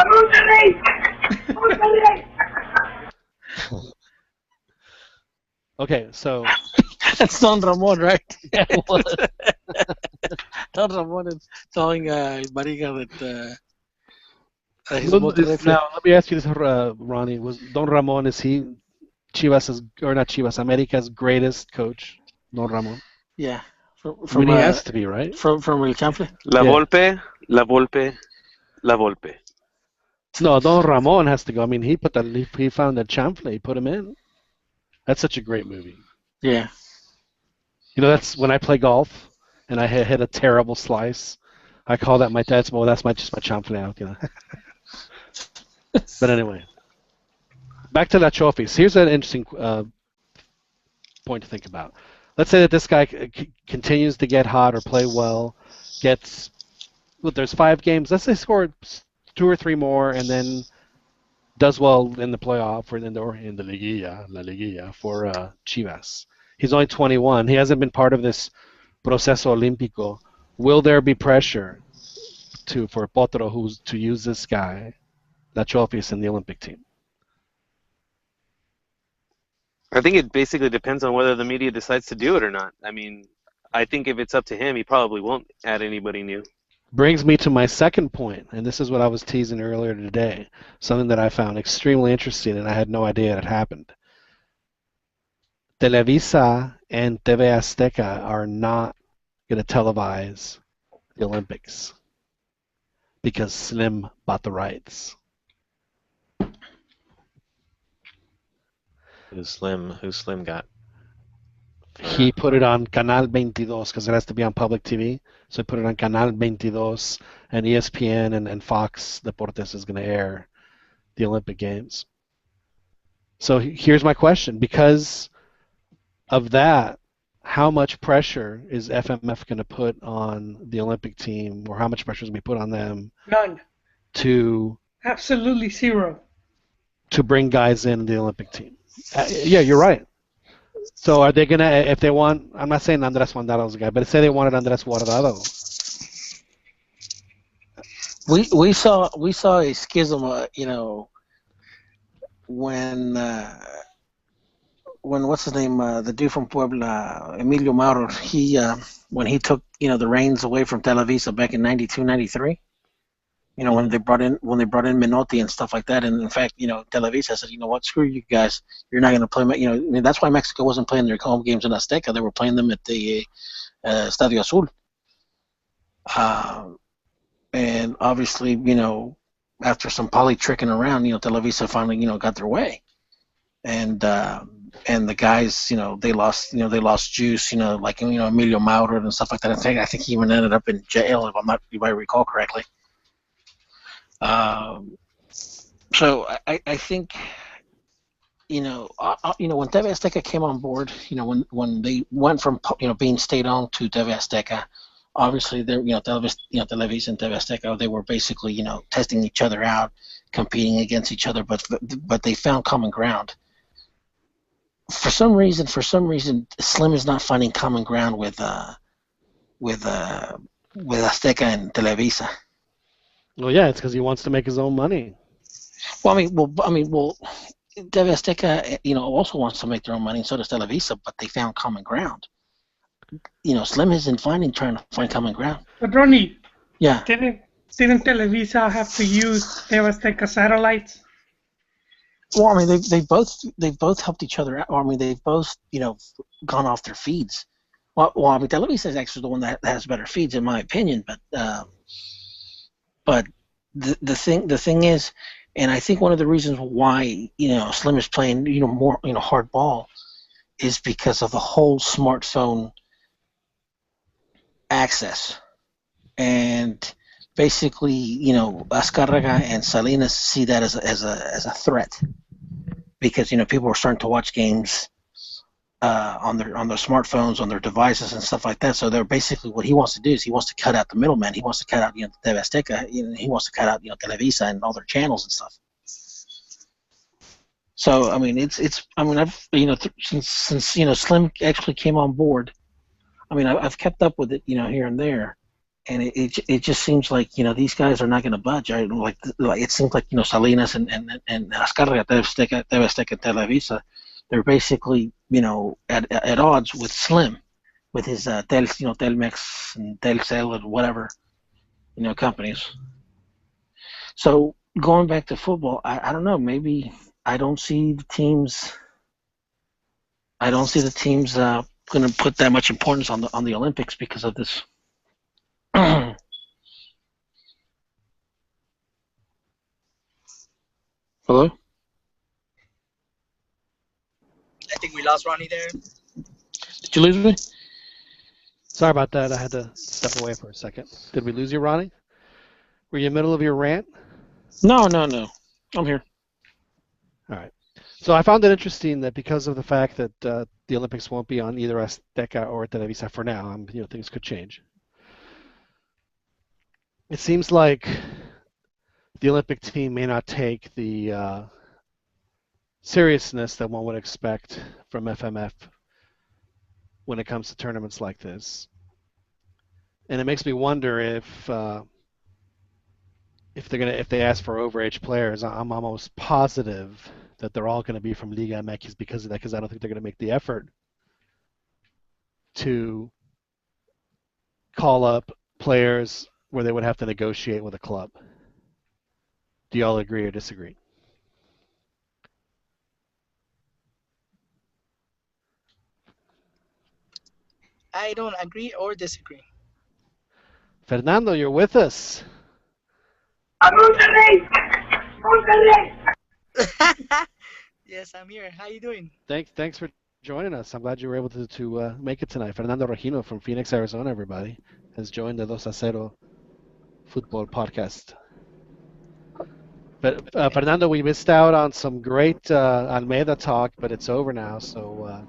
Okay, so that's Don Ramon, right? yeah, it was. Don Ramon is telling Mariga that his Now, Monterrey let me ask you this, Ronnie. Was Don Ramon, is he Chivas, or not Chivas, America's greatest coach, Don Ramon? yeah, I mean, he has to be, right? from El Chanfle. La Yeah. Volpe, La Volpe, La Volpe. No, Don Ramon has to go. I mean, he found the Chamfle, he put him in. That's such a great movie. Yeah. You know, that's when I play golf and I hit a terrible slice. I call that that's my Chamfle out, you know. But anyway, back to La Chofis. Here's an interesting point to think about. Let's say that this guy continues to get hot or play well, there's 5 games. Let's say score 2 or 3 more, and then does well in the playoff or in the La Liguilla for Chivas. He's only 21. He hasn't been part of this Proceso Olímpico. Will there be pressure for Potro to use this guy, La Chofis, in the Olympic team? I think it basically depends on whether the media decides to do it or not. I mean, I think if it's up to him, he probably won't add anybody new. Brings me to my second point, and this is what I was teasing earlier today, something that I found extremely interesting and I had no idea it had happened. Televisa and TV Azteca are not going to televise the Olympics because Slim bought the rights. Who's Slim got? He put it on Canal 22 because it has to be on public TV. So he put it on Canal 22, and ESPN and Fox Deportes is going to air the Olympic Games. So here's my question. Because of that, how much pressure is FMF going to put on the Olympic team, or how much pressure is going to be put on them? None. Absolutely zero. To bring guys in the Olympic team? Yeah, you're right. So are they gonna, if they want? I'm not saying Andres Guardado's a guy, but say they wanted Andres Guardado. We saw a schism, you know, when what's his name, the dude from Puebla, Emilio Mauro, when he took, you know, the reins away from Televisa back in 92, 93. You know, when they brought in Menotti and stuff like that, and in fact, you know, Televisa said, you know what, screw you guys, you're not going to play. You know, I mean, that's why Mexico wasn't playing their home games in Azteca. They were playing them at the Estadio Azul. And obviously, you know, after some tricking around, you know, Televisa finally, you know, got their way, and the guys, you know, they lost juice, you know, like, you know, Emilio Mauro and stuff like that. I think he even ended up in jail, if I recall correctly. So I think, you know, when TV Azteca came on board, you know, when they went from, you know, being state-owned to TV Azteca, obviously they're, you know, Televisa and TV Azteca, they were basically, you know, testing each other out, competing against each other, but they found common ground. For some reason, Slim is not finding common ground with Azteca and Televisa. Well, yeah, it's because he wants to make his own money. Well, TV Azteca, you know, also wants to make their own money, and so does Televisa, but they found common ground. You know, Slim isn't trying to find common ground. But Ronnie, yeah, didn't Televisa have to use TV Azteca satellites? Well, I mean, they've both helped each other out. I mean, they've both, you know, gone off their feeds. Well, I mean, Televisa is actually the one that has better feeds, in my opinion. But the thing is, and I think one of the reasons why, you know, Slim is playing, you know, more, you know, hard ball, is because of the whole smartphone access. And basically, Azcárraga and Salinas see that as a threat because people are starting to watch games on their smartphones, on their devices, and stuff like that. So they're basically what he wants to do is he wants to cut out the middleman. He wants to cut out TV Azteca. He wants to cut out Televisa and all their channels and stuff. So I mean, I've since Slim actually came on board. I mean, I've kept up with it here and there. And it just seems like these guys are not going to budge. Like it seems like Salinas and Azcárraga, TV Azteca, and Televisa, they're basically at odds with Slim, with his Telmex and Telcel and whatever companies. So going back to football, I don't know. Maybe I don't see the teams. Going to put that much importance on the Olympics because of this. Hello? I think we lost Ronnie there. Did you lose me? Sorry about that. I had to step away for a second. Did we lose you, Ronnie? Were you in the middle of your rant? No. I'm here. All right. So I found it interesting that because of the fact that the Olympics won't be on either Azteca or Televisa for now, things could change. It seems like the Olympic team may not take the seriousness that one would expect from FMF when it comes to tournaments like this. And it makes me wonder if they ask for overage players, I'm almost positive that they're all going to be from LigaMX because of that, because I don't think they're going to make the effort to call up players where they would have to negotiate with a club. Do you all agree or disagree? I don't agree or disagree. Fernando, you're with us. Yes, I'm here. How you doing? Thanks for joining us. I'm glad you were able to make it tonight. Fernando Regino from Phoenix, Arizona, everybody, has joined the 2-0 football podcast. But Fernando, we missed out on some great Almeida talk, but it's over now, so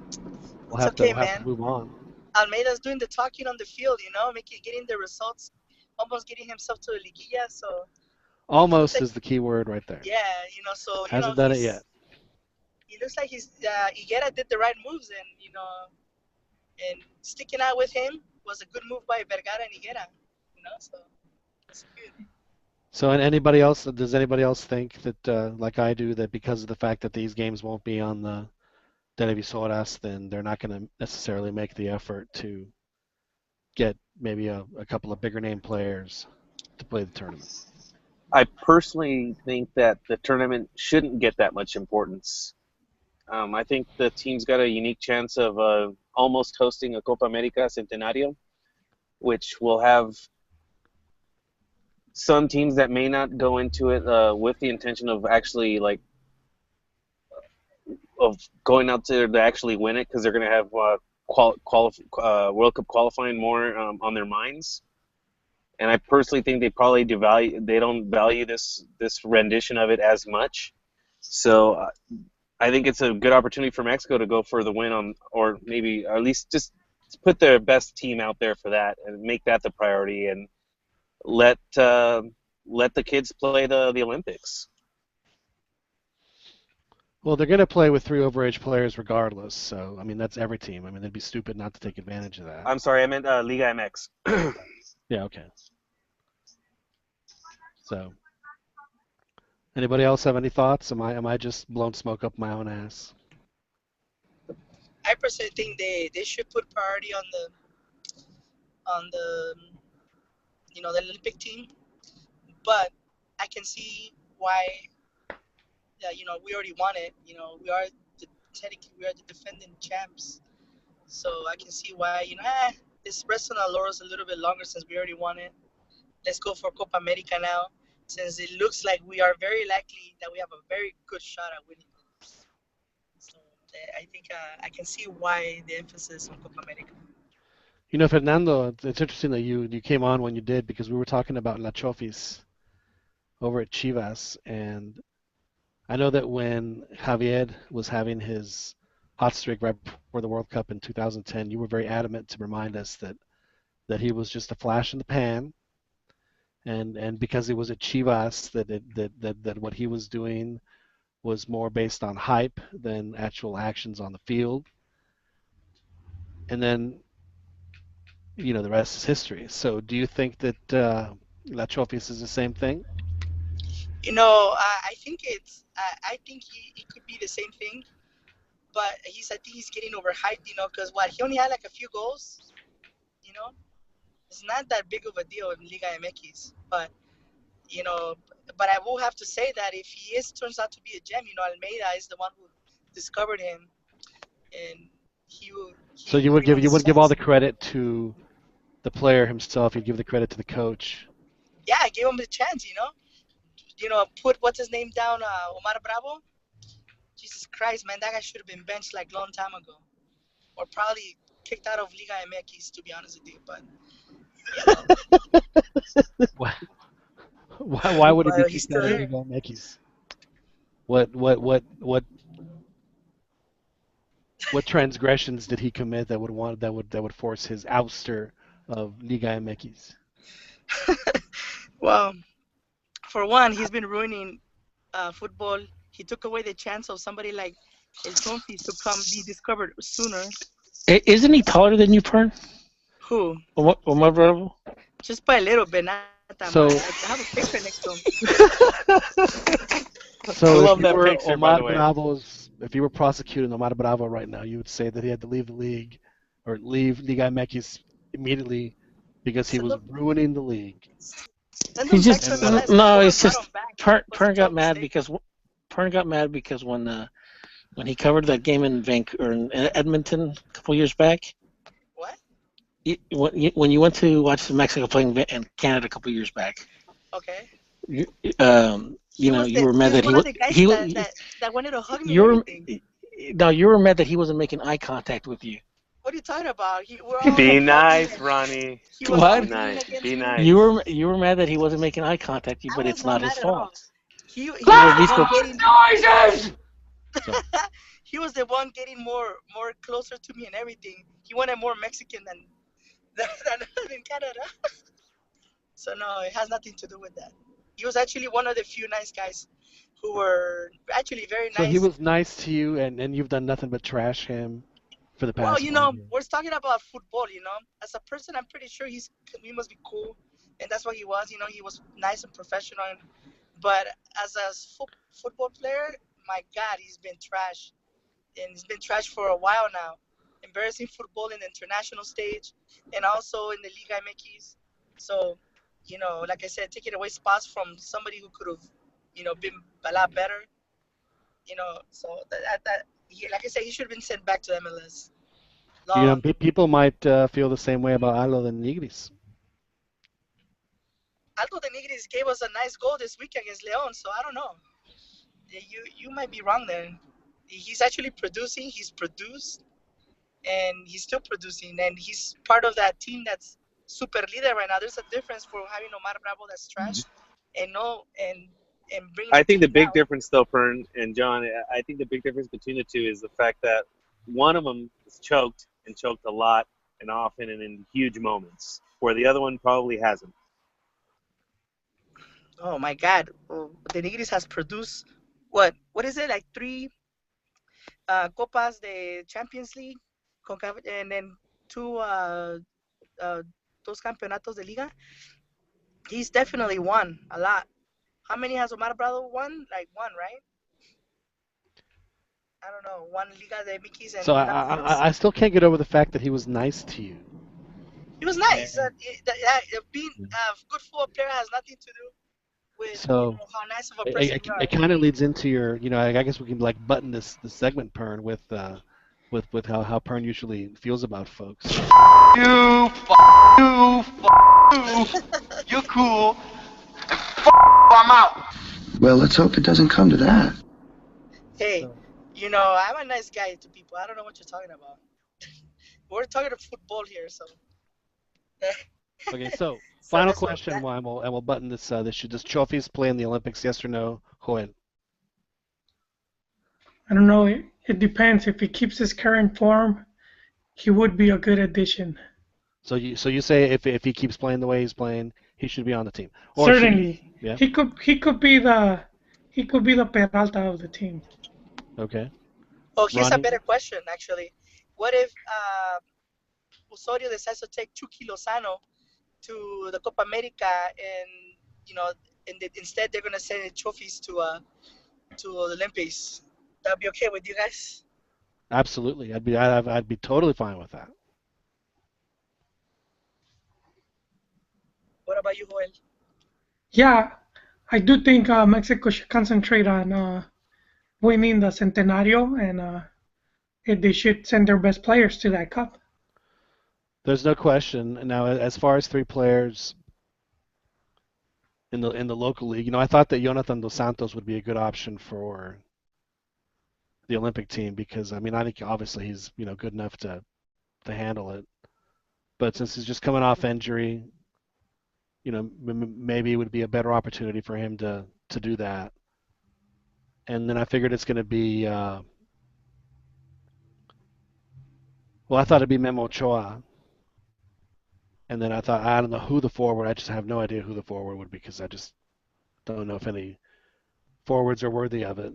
we'll have to move on. Almeida's doing the talking on the field, getting the results, almost getting himself to the Liguilla. So almost is the key word right there. Yeah, so hasn't done it yet. He looks like Higuera did the right moves, and sticking out with him was a good move by Vergara and Higuera, so it's good. So, and anybody else? Does anybody else think that, like I do, that because of the fact that these games won't be on the Televisoras, then they're not going to necessarily make the effort to get maybe a couple of bigger name players to play the tournament? I personally think that the tournament shouldn't get that much importance. I think the team's got a unique chance of almost hosting a Copa America Centenario, which will have some teams that may not go into it with the intention of actually of going out to actually win it, because they're going to have World Cup qualifying more on their minds. And I personally think they probably they don't value this rendition of it as much. So I think it's a good opportunity for Mexico to go for the win or maybe at least just put their best team out there for that and make that the priority, and let the kids play the Olympics. Well, they're going to play with 3 overage players regardless. So, I mean, that's every team. I mean, they'd be stupid not to take advantage of that. I'm sorry, I meant LigaMX. Yeah, okay. So, anybody else have any thoughts? Am I just blowing smoke up my own ass? I personally think they should put priority on the the Olympic team, but I can see why. We already won it. We are the defending champs, so I can see why. It's resting on our laurels a little bit longer since we already won it. Let's go for Copa America now, since it looks like we are very likely that we have a very good shot at winning it. So I think I can see why the emphasis on Copa America. Fernando, it's interesting that you came on when you did because we were talking about La Chofis over at Chivas, and I know that when Javier was having his hot streak right before the World Cup in 2010, you were very adamant to remind us that he was just a flash in the pan, and because it was at Chivas that what he was doing was more based on hype than actual actions on the field. And then, the rest is history. So do you think that La Chofis is the same thing? I think I think he could be the same thing, but I think he's getting overhyped. Because he only had like a few goals. You know, it's not that big of a deal in Liga MX. You know, but I will have to say that if he turns out to be a gem, Almeida is the one who discovered him, and he will. So you would give all the credit to the player himself. You'd give the credit to the coach. Yeah, I gave him the chance. Put what's his name down, Omar Bravo. Jesus Christ, man, that guy should have been benched like long time ago, or probably kicked out of Liga MX. To be honest with you, but Why would he be kicked out of Liga MX? What transgressions did he commit that would force his ouster of Liga MX? Well, for one, he's been ruining football. He took away the chance of somebody like El Confi to come be discovered sooner. Isn't he taller than you, Pern? Who? Omar Bravo? Just by a little bit, not that So, much. I have a picture next to him. So I if love you that were picture, by the way. if you were prosecuting Omar Bravo right now, you would say that he had to leave the league or leave Liga MX immediately because he was ruining the league. He just no. It's just Pern got mad because when he covered that game in Edmonton a couple years back. What? When you went to watch Mexico playing in Canada a couple years back. Okay. You were mad that that wanted to hug me and everything. No, you were mad that he wasn't making eye contact with you. What are you talking about? Be nice, Ronnie. What? Be nice. You were mad that he wasn't making eye contact with you, but it's not his fault. He was noises! He was the one getting more closer to me and everything. He wanted more Mexican than in Canada. So no, it has nothing to do with that. He was actually one of the few nice guys who were actually very nice. So he was nice to you, and you've done nothing but trash him for the past. Well, we're talking about football. As a person, I'm pretty sure he must be cool, and that's what he was. He was nice and professional. But as a football player, my God, he's been trash, and he's been trash for a while now. Embarrassing football in the international stage, and also in the Liga MX. So, like I said, taking away spots from somebody who could have, been a lot better. So like I said, he should have been sent back to MLS. People might feel the same way about Aldo de Nigris. Aldo de Nigris gave us a nice goal this week against León, so I don't know. You might be wrong there. He's actually producing. He's produced, and he's still producing, and he's part of that team that's super leader right now. There's a difference for having Omar Bravo that's trash, and bringing. I think the big difference, though, Pern and John, I think the big difference between the two is the fact that one of them is choked a lot and often and in huge moments, where the other one probably hasn't. Oh my God, the Nigris has produced what is it, like 3 Copas de Champions League, and then 2 dos campeonatos de Liga. He's definitely won a lot. How many has Omar Bravo won? Like 1, right? I don't know. 1 Liga de MX and so I still can't get over the fact that he was nice to you. He was nice. Being a good football player has nothing to do with how nice of a person you are. It kind of leads into your, I guess we can button this segment, Pern, with how Pern usually feels about folks. You, you're cool. I'm out. Well, let's hope it doesn't come to that. Hey, I'm a nice guy to people. I don't know what you're talking about. We're talking about football here, so. Okay, so So final that's what question, that. and we'll button this. Does Chofis play in the Olympics? Yes or no, Joel? I don't know. It depends. If he keeps his current form, he would be a good addition. So you say if he keeps playing the way he's playing, he should be on the team, or should he? Certainly, Yeah. he could be the Peralta of the team. Okay. Oh, here's a Ronnie. better question actually. What if Osorio decides to take Chucky Lozano to the Copa America, and you know, instead they're gonna send trophies to the Olympics? That'd be okay with you guys? Absolutely, I'd be totally fine with that. What about you, Joel? Yeah, I do think Mexico should concentrate on winning the Centenario, and they should send their best players to that cup. There's no question. Now, as far as 3 players in the local league, I thought that Jonathan Dos Santos would be a good option for the Olympic team because I think obviously he's good enough to handle it. But since he's just coming off injury, maybe it would be a better opportunity for him to do that. And then I figured it's going to be I thought it'd be Memo Ochoa. And then I thought, I don't know who the forward. I just have no idea who the forward would be because I just don't know if any forwards are worthy of it,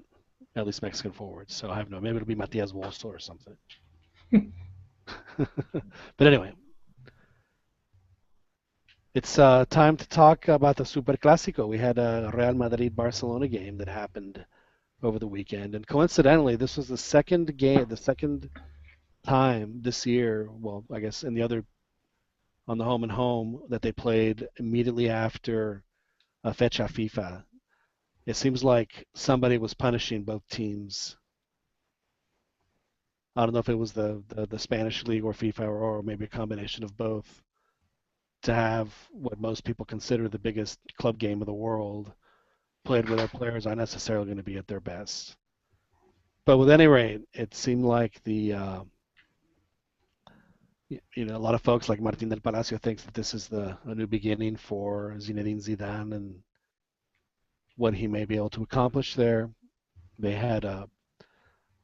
at least Mexican forwards. So I have no. Maybe it'll be Matias Wolsto or something. But anyway, it's time to talk about the Super Clásico. We had a Real Madrid-Barcelona game that happened over the weekend, and coincidentally, this was the second time this year. Well, I guess in the other on the home and home that they played immediately after Fecha FIFA. It seems like somebody was punishing both teams. I don't know if it was the Spanish league or FIFA or maybe a combination of both to have what most people consider the biggest club game of the world played where their players aren't necessarily going to be at their best. But with any rate, it seemed like a lot of folks like Martín del Palacio thinks that this is a new beginning for Zinedine Zidane and what he may be able to accomplish there. They had a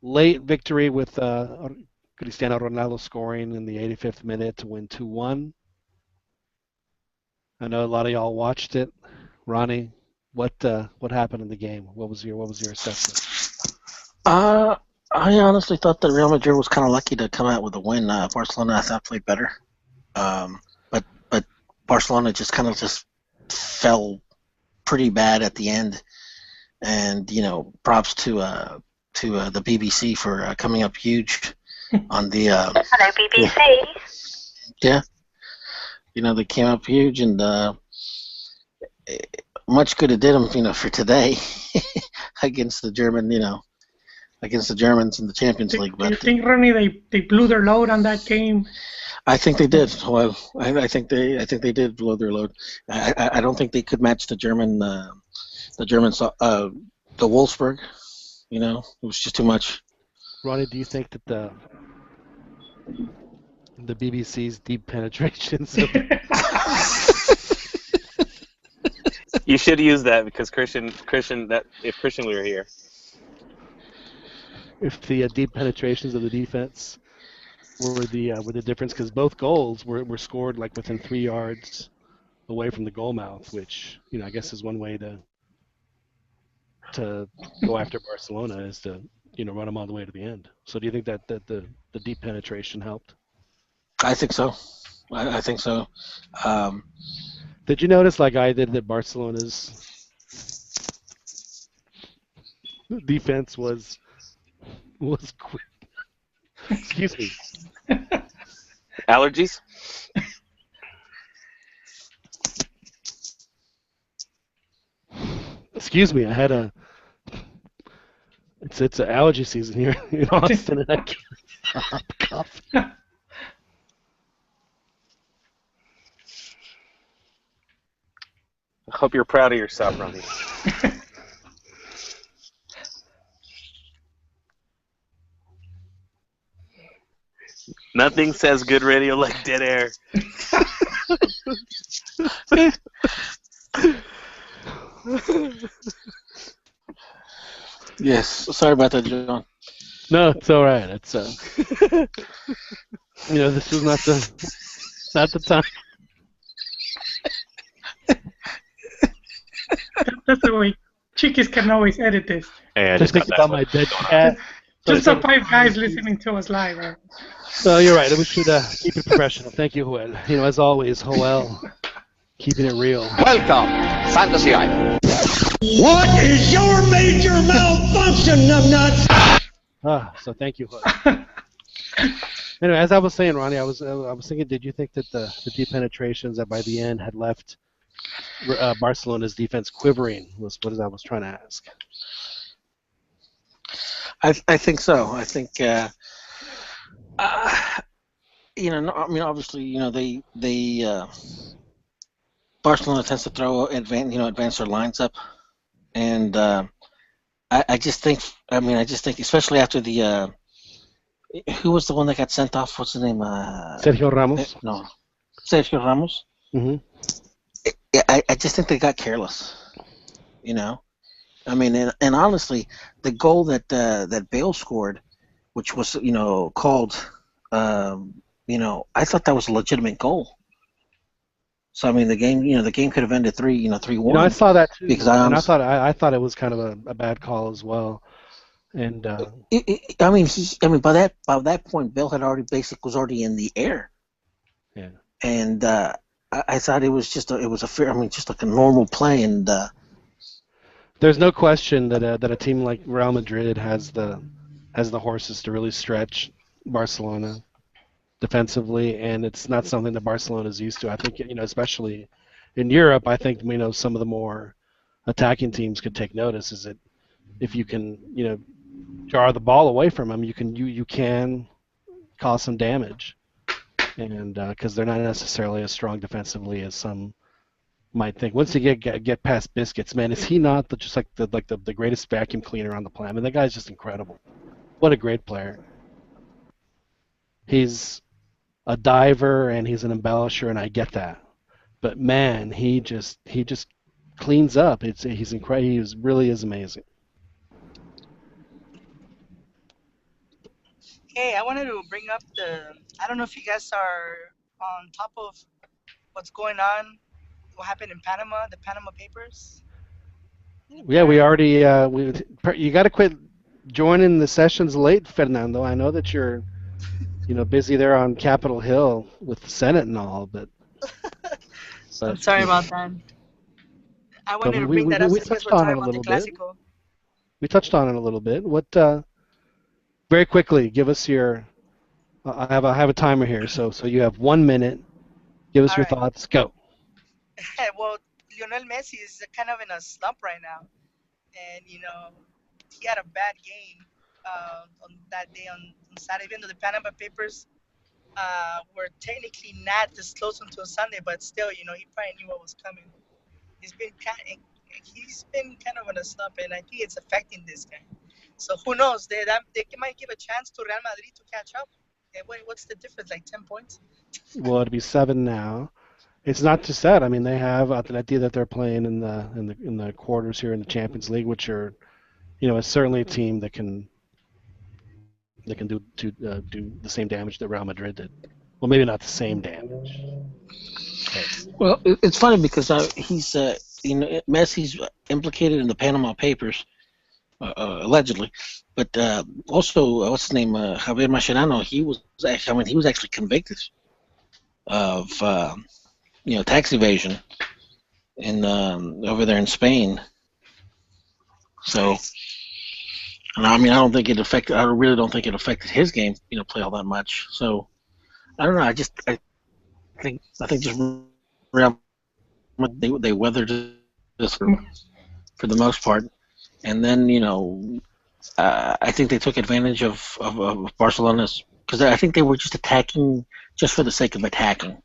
late victory with Cristiano Ronaldo scoring in the 85th minute to win 2-1. I know a lot of y'all watched it. Ronnie, what happened in the game? What was your assessment? I honestly thought that Real Madrid was kind of lucky to come out with a win. Barcelona, I thought, played better, but Barcelona just fell pretty bad at the end. And props to the BBC for coming up huge on the. Hello, BBC. Yeah, they came up huge, and much good it did them, for today against the against the Germans in the Champions League. Do you think, Ronnie, they blew their load on that game? I think they did. Well, I think they did blow their load. I don't think they could match the German, the Wolfsburg. It was just too much. Ronnie, do you think that the BBC's deep penetrations of You should use that because Christian, if Christian were here. If the deep penetrations of the defense were the difference, because both goals were scored like within 3 yards away from the goal mouth, which I guess is one way to go after Barcelona is to run them all the way to the end. So do you think that the deep penetration helped? I think so. I think so. Did you notice, like I did, that Barcelona's defense was quick? Excuse me. Allergies? Excuse me. I had it's an allergy season here in Austin, and I can't stop coughing. I hope you're proud of yourself, Ronnie. Nothing says good radio like dead air. Yes. Sorry about that, John. No, it's all right. It's this is not the time. That's the way Chiquis can always edit this. Hey, I Just just think got about my back. dead cat. Just the 5 guys listening to us live, right? So you're right. We should keep it professional. Thank you, Joel. As always, Joel, keeping it real. Welcome, Fantasy Island. What is your major malfunction, numbnuts? So thank you, Joel. Anyway, as I was saying, Ronnie, I was thinking, did you think that the deep penetrations that by the end had left Barcelona's defense quivering? Was what I was trying to ask. I think so. I think obviously, they Barcelona tends to advance their lines up, and I just think, especially after the who was the one that got sent off? What's his name? Sergio Ramos. No, Sergio Ramos. Mm-hmm. I just think they got careless. And honestly, the goal that Bale scored, which was called, I thought that was a legitimate goal. So the game could have ended 3-1. I saw that too, because I thought it was kind of a bad call as well. And by that point, Bale was already in the air. Yeah. And I thought it was just a fair, just like a normal play, and. There's no question that a team like Real Madrid has the horses to really stretch Barcelona defensively, and it's not something that Barcelona is used to. I think especially in Europe, I think some of the more attacking teams could take notice. Is that if you can jar the ball away from them, you can cause some damage, and because they're not necessarily as strong defensively as some might think. Once you get past Biscuits, man, is he not just like the greatest vacuum cleaner on the planet? The guy's just incredible. What a great player. He's a diver and he's an embellisher, and I get that. But man, he just cleans up. He's incredible. He really is amazing. Hey, I wanted to bring up I don't know if you guys are on top of what's going on. What happened in Panama, the Panama Papers? Yeah, we already you got to quit joining the sessions late, Fernando. I know that you're busy there on Capitol Hill with the Senate and all, but I'm sorry about that. I wanted to bring that up since we're talking about the Clásico. We touched on it a little bit. What very quickly, give us your I have a timer here, so you have 1 minute. Give us your thoughts. Go. Well, Lionel Messi is kind of in a slump right now, and he had a bad game on that day on Saturday. Even though the Panama Papers were technically not disclosed until Sunday, but still, he probably knew what was coming. He's been kind of in a slump, and I think it's affecting this guy. So who knows? They might give a chance to Real Madrid to catch up. What's the difference? Like 10 points? Well, it'd be 7 now. It's not just that. They have the idea that they're playing in the quarters here in the Champions League, which are, it's certainly a team that can do the same damage that Real Madrid did. Well, maybe not the same damage. Okay. Well, it's funny because he's Messi's implicated in the Panama Papers, allegedly, but also what's his name, Javier Mascherano. He was actually convicted of tax evasion in over there in Spain. So, I really don't think it affected his game, play all that much. So, I don't know. I think just Real, they weathered this for the most part, and then I think they took advantage of Barcelona's, because I think they were just attacking just for the sake of attacking.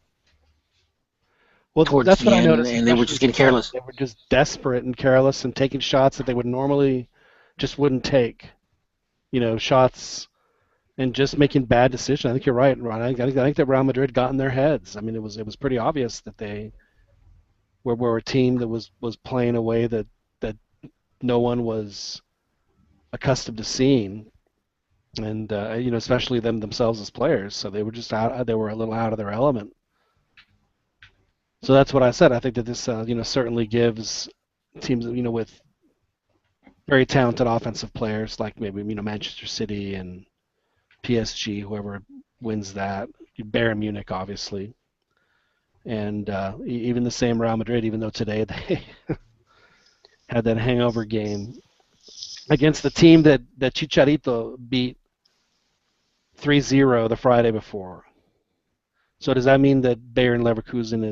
Well, that's what I noticed. And they were just getting careless. They were just desperate and careless and taking shots that they would normally just wouldn't take. Shots and just making bad decisions. I think you're right, Ron. I think that Real Madrid got in their heads. I mean, it was pretty obvious that they were a team that was playing a way that no one was accustomed to seeing, and especially them themselves as players. So they were just out. They were a little out of their element. So that's what I said. I think that this certainly gives teams with very talented offensive players like maybe Manchester City and PSG, whoever wins that, Bayern Munich obviously, and even the same Real Madrid. Even though today they had that hangover game against the team that Chicharito beat 3-0 the Friday before. So does that mean that Bayer Leverkusen,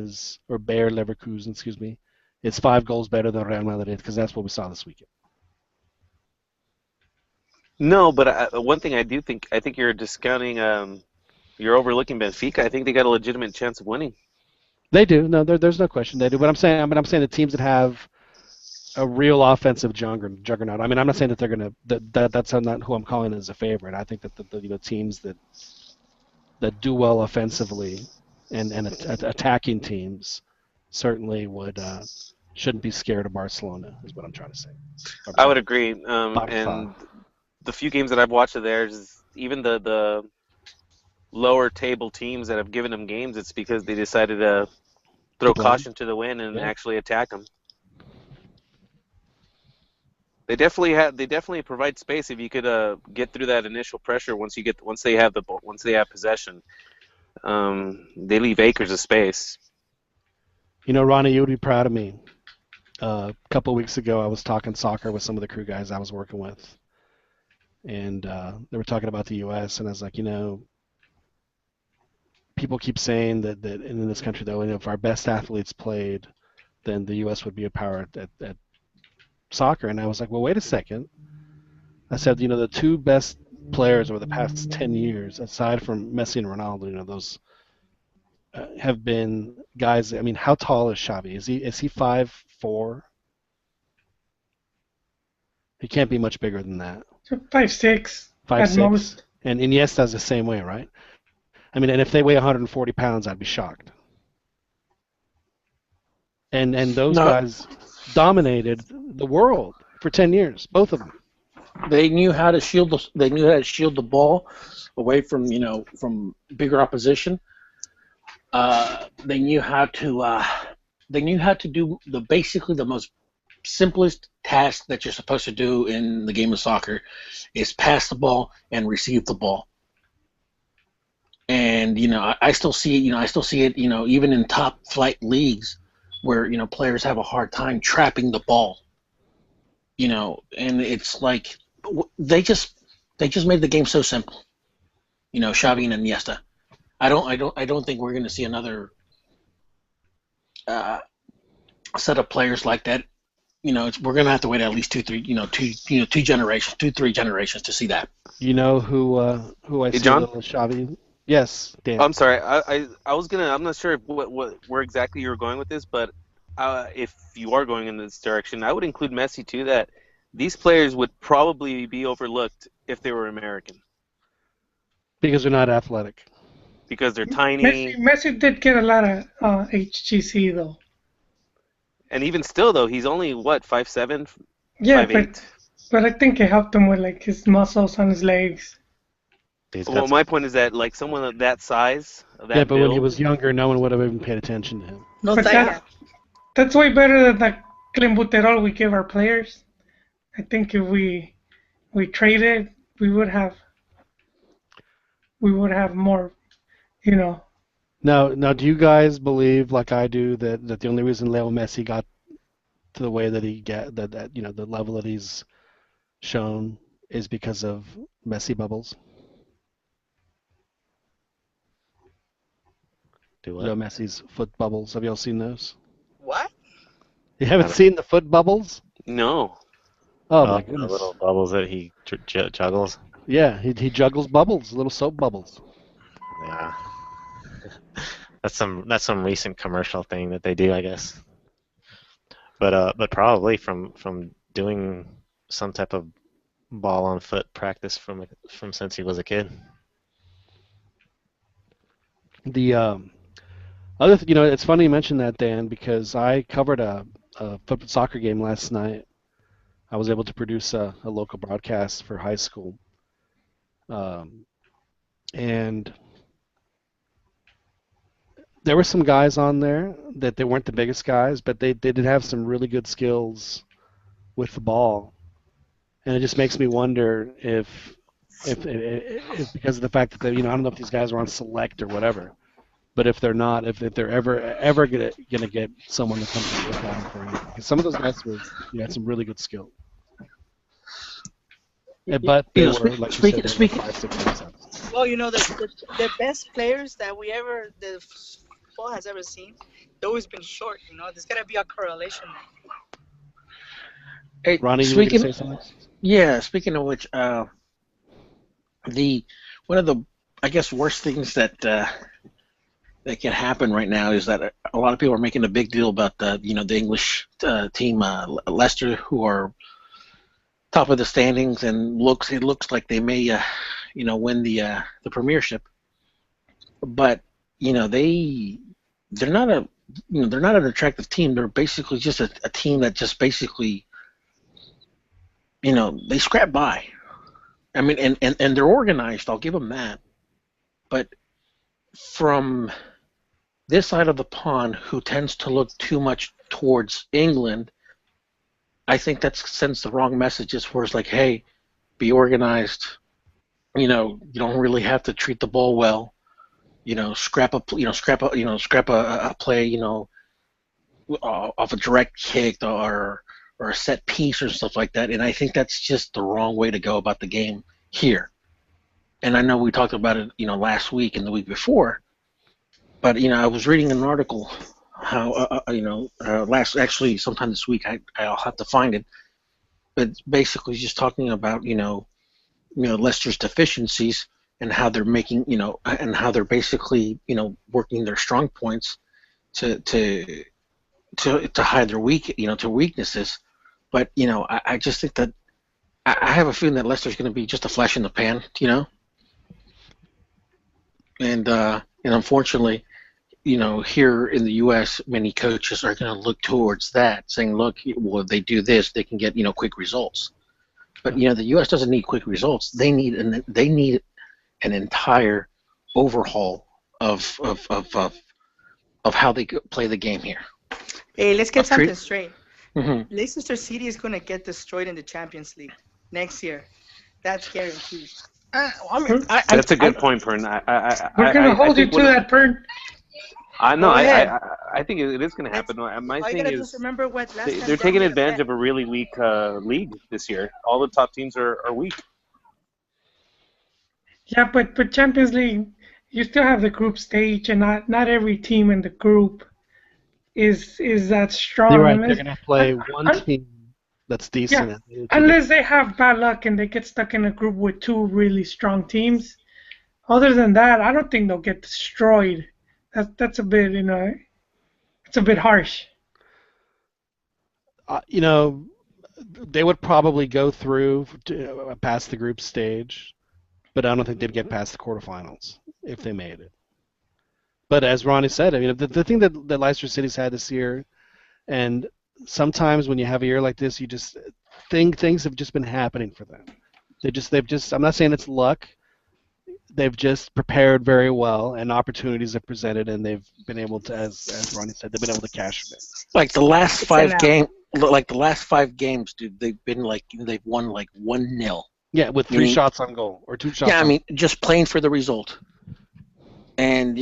excuse me, is 5 goals better than Real Madrid? Because that's what we saw this weekend. No, but one thing I think you're discounting, you're overlooking Benfica. I think they got a legitimate chance of winning. They do. No, there's no question they do. But I'm saying the teams that have a real offensive juggernaut. I mean, I'm not saying that they're gonna. That's not who I'm calling as a favorite. I think that the teams that do well offensively and attacking teams certainly shouldn't be scared of Barcelona. Is what I'm trying to say. I would agree. And the few games that I've watched of theirs, even the lower table teams that have given them games, it's because they decided to throw caution to the wind and actually attack them. They definitely provide space if you could get through that initial pressure once they have possession. They leave acres of space. Ronnie, you would be proud of me. A couple of weeks ago, I was talking soccer with some of the crew guys I was working with, and they were talking about the U.S. and I was like, people keep saying that in this country, though, if our best athletes played, then the U.S. would be a power at soccer. And I was like, well, wait a second. I said, the 2 best players over the past 10 years, aside from Messi and Ronaldo, those have been guys. I mean, how tall is Xavi? Is he 5'4"? He can't be much bigger than that. 5'6". 5'6". At most. And Iniesta's the same way, right? I mean, and if they weigh 140 pounds, I'd be shocked. And those guys dominated the world for 10 years, both of them. They knew how to shield the ball away from from bigger opposition. They knew how to do basically the most simplest task that you're supposed to do in the game of soccer is pass the ball and receive the ball. And I still see it even in top flight leagues where players have a hard time trapping the ball. And it's like they just made the game so simple. Xavi and Iniesta. I don't think we're going to see another set of players like that. We're going to have to wait at least 3 generations to see that. Who I see John? a little Xavi? Yes, Dan. I'm sorry. I'm not sure where exactly you were going with this, but if you are going in this direction, I would include Messi too. That these players would probably be overlooked if they were American. Because they're not athletic. Because they're tiny. Messi did get a lot of HGC though. And even still, though, he's only 5'7", Yeah, 5'8". but I think it helped him with his muscles on his legs. Well, my point is that someone of that size, of that but build, when he was younger, no one would have even paid attention to him. No, But that's way better than the clenbuterol we give our players. I think if we traded, we would have more, Now, do you guys believe, like I do, that the only reason Leo Messi got to the way that he the level that he's shown is because of Messi bubbles? Do what? Leo Messi's foot bubbles. Have y'all seen those? What? You haven't seen the foot bubbles? No. Oh my goodness! The little bubbles that he juggles. Yeah, he juggles bubbles, little soap bubbles. Yeah. That's some recent commercial thing that they do, I guess. But probably from doing some type of ball on foot practice from since he was a kid. The it's funny you mentioned that, Dan, because I covered a soccer game last night. I was able to produce a local broadcast for high school, and there were some guys on there that they weren't the biggest guys, but they did have some really good skills with the ball, and it just makes me wonder if because of the fact that I don't know if these guys are on select or whatever, but if they're not, if they're ever gonna get someone to come to look at them for anything, because some of those guys had some really good skill, but they were like you said, they were 5, 6, and 7. Well, the best players that the football has ever seen, they've always been short. There's gotta be a correlation there. Hey, Ronnie, you were going to say something? Yeah, speaking of which, one of the, I guess, worst things that can happen right now is that a lot of people are making a big deal about the English team, Leicester, who are top of the standings, and it looks like they may win the Premiership, but they're not an attractive team. They're basically just a team that just basically they scrap by. I mean, and they're organized. I'll give them that. But from this side of the pond, who tends to look too much towards England, I think that sends the wrong messages. Where it's like, hey, be organized. You don't really have to treat the ball well. Scrap a play. Off a direct kick or a set piece or stuff like that. And I think that's just the wrong way to go about the game here. And I know we talked about it, last week and the week before. But I was reading an article how actually sometime this week I'll have to find it. But basically just talking about Leicester's deficiencies and how they're making and how they're basically working their strong points to hide their weaknesses. But I just think that I have a feeling that Leicester's going to be just a flash in the pan, and unfortunately, here in the U.S., many coaches are going to look towards that, saying, look, well, if they do this, they can get quick results. But the U.S. doesn't need quick results. They need an entire overhaul of how they play the game here. Hey, let's get something straight. Mm-hmm. Leicester City is going to get destroyed in the Champions League next year. That's guaranteed. That's a good point, Pern. We're going to hold you to that, Pern. I know. I think it is going to happen. My thing is, just remember what they're taking advantage of a really weak league this year. All the top teams are weak. Yeah, but Champions League, you still have the group stage, and not every team in the group is that strong. You're right. They're going to play one team that's decent. Yeah, unless they have bad luck and they get stuck in a group with two really strong teams. Other than that, I don't think they'll get destroyed. That's a bit, it's a bit harsh. They would probably go through past the group stage, but I don't think they'd get past the quarterfinals if they made it. But as Ronnie said, I mean, the thing that Leicester City's had this year, and sometimes when you have a year like this, you just think things have just been happening for them. They've just. I'm not saying it's luck. They've just prepared very well, and opportunities have presented, and they've been able to, as Ronnie said, they've been able to cash it. Like the last 5 games, dude, they've won like 1-0. Yeah, with 3 shots on goal or 2 shots. Yeah, I mean, just playing for the result. And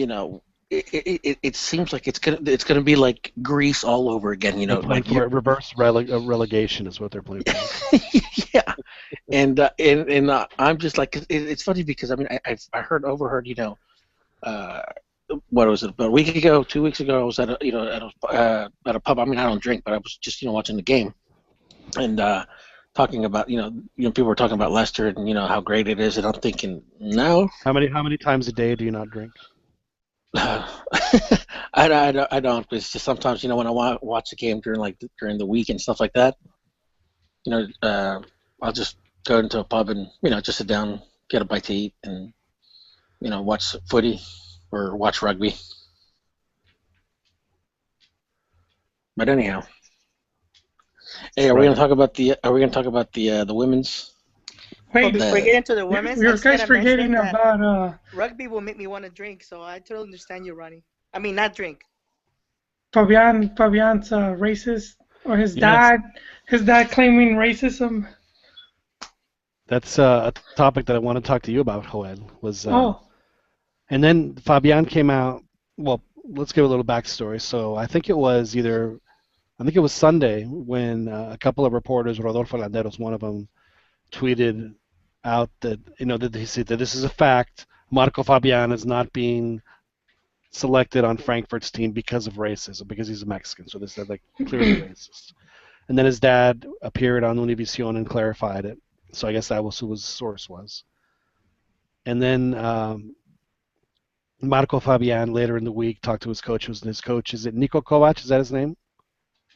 it seems like it's gonna be like Greece all over again. They're playing for reverse relegation is what they're playing for. Yeah, and I'm just like, it's funny because I mean I overheard what was it, about a week ago, 2 weeks ago, I was at a pub. I mean, I don't drink, but I was just watching the game and talking about people were talking about Leicester and how great it is, and I'm thinking, no. How many times a day do you not drink? I don't. It's just sometimes when I watch the game during the week and stuff like that, I'll just go into a pub and just sit down, get a bite to eat, and watch footy. or watch rugby. But anyhow, hey, are we going to talk about the women's? Well, Wait, before we get into the women's, I you're just guys gotta mention forgetting that about rugby will make me want to drink, so I totally understand you, Ronnie. I mean, not drink. Fabian's racist, or his dad claiming racism. That's a topic that I want to talk to you about, Joel. And then Fabian came out. Well, let's give a little backstory. So I think it was Sunday when a couple of reporters, Rodolfo Landeros, one of them, tweeted out that that he said that this is a fact. Marco Fabian is not being selected on Frankfurt's team because of racism, because he's a Mexican. So this is like clearly racist. And then his dad appeared on Univision and clarified it. So I guess that was who his source was. And then Marco Fabian later in the week talked to his coach. His coach, is it Niko Kovac? Is that his name?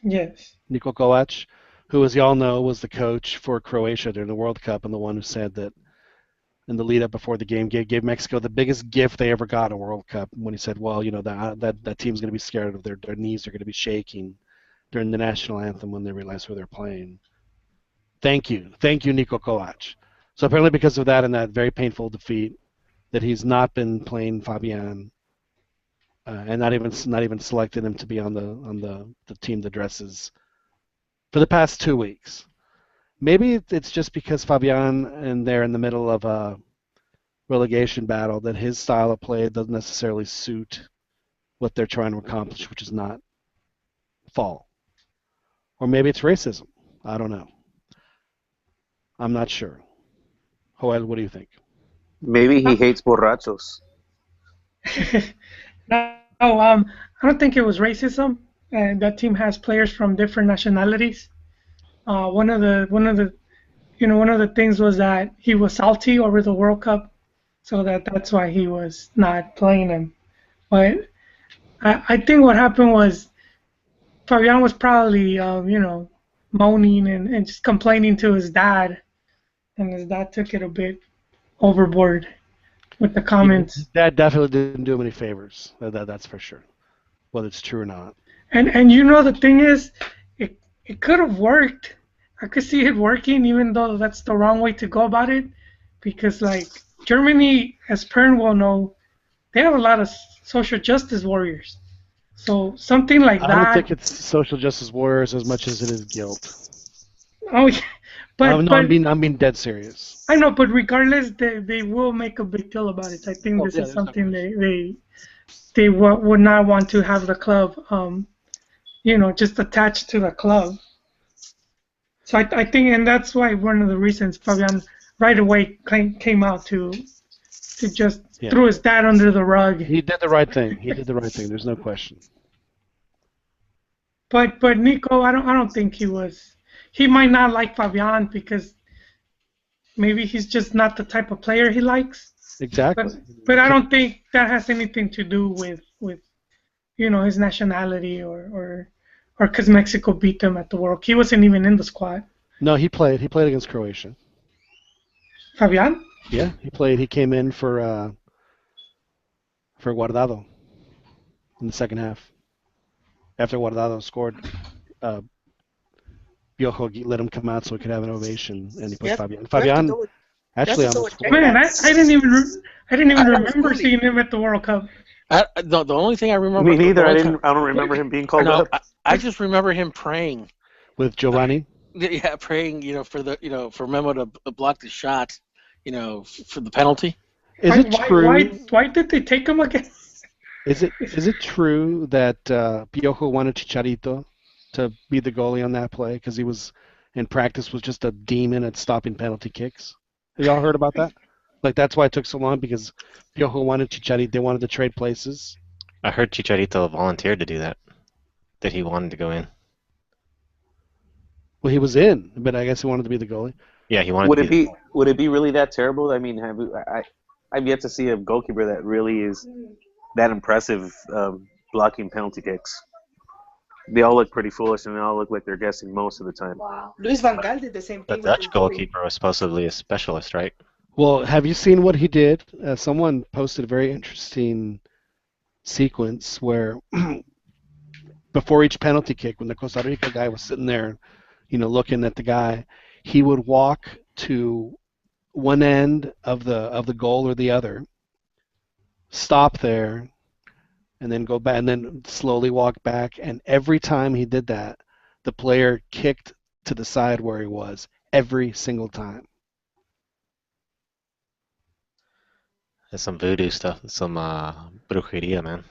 Yes. Niko Kovac, who, as you all know, was the coach for Croatia during the World Cup and the one who said that in the lead up before the game gave Mexico the biggest gift they ever got a World Cup, when he said, well, that team's going to be scared of their knees are going to be shaking during the national anthem when they realize who they're playing. Thank you, Niko Kovac. So apparently because of that and that very painful defeat, that he's not been playing Fabian and not even selected him to be on the team that dresses for the past 2 weeks. Maybe it's just because Fabian and they're in the middle of a relegation battle that his style of play doesn't necessarily suit what they're trying to accomplish, which is not fall. Or maybe it's racism. I don't know. I'm not sure. Joel, what do you think? Maybe he hates borrachos. No, I don't think it was racism. That team has players from different nationalities. One of the things was that he was salty over the World Cup, so that's why he was not playing him. But I think what happened was Fabian was probably moaning and just complaining to his dad, and his dad took it a bit overboard with the comments. That definitely didn't do him any favors. That's for sure, whether it's true or not. And the thing is, it could have worked. I could see it working, even though that's the wrong way to go about it, because like Germany, as Pern will know, they have a lot of social justice warriors. So something like that. I don't think it's social justice warriors as much as it is guilt. Oh, yeah. I'm being dead serious. I know, but regardless, they will make a big deal about it. I think this is something they would not want to have the club, just attached to the club. So I think, and that's why one of the reasons Fabian right away came out to just throw his dad under the rug. He did the right thing. There's no question. But Nico, I don't think he was. He might not like Fabian because maybe he's just not the type of player he likes. Exactly. But I don't think that has anything to do with his nationality or because Mexico beat them at the World. He wasn't even in the squad. No, he played. He played against Croatia. Fabian? Yeah, he played. He came in for Guardado in the second half. After Guardado scored, Piojo let him come out so he could have an ovation, and he put Fabian. Fabian actually almost scored. Man, I didn't even remember seeing him at the World Cup. The only thing I remember. Me neither. I don't remember him being called up. I just remember him praying with Giovanni. Yeah, praying. For Memo to block the shot. For the penalty. Is it true? Why did they take him again? Is it true that Piojo wanted Chicharito to be the goalie on that play because he was in practice was just a demon at stopping penalty kicks? Have y'all heard about that? Like that's why it took so long because Piojo wanted Chicharito. They wanted to trade places. I heard Chicharito volunteered to do that. That he wanted to go in. Well, he was in, but I guess he wanted to be the goalie. Yeah, he wanted. Would it be really that terrible? I mean, I've yet to see a goalkeeper that really is that impressive blocking penalty kicks. They all look pretty foolish, and they all look like they're guessing most of the time. Wow. Luis Van Gaal did the same thing. The Dutch goalkeeper was supposedly a specialist, right? Well, have you seen what he did? Someone posted a very interesting sequence where before each penalty kick, when the Costa Rica guy was sitting there, looking at the guy, he would walk to one end of the goal or the other, stop there, and then go back, and then slowly walk back. And every time he did that, the player kicked to the side where he was every single time. That's some voodoo stuff. Some brujeria, man.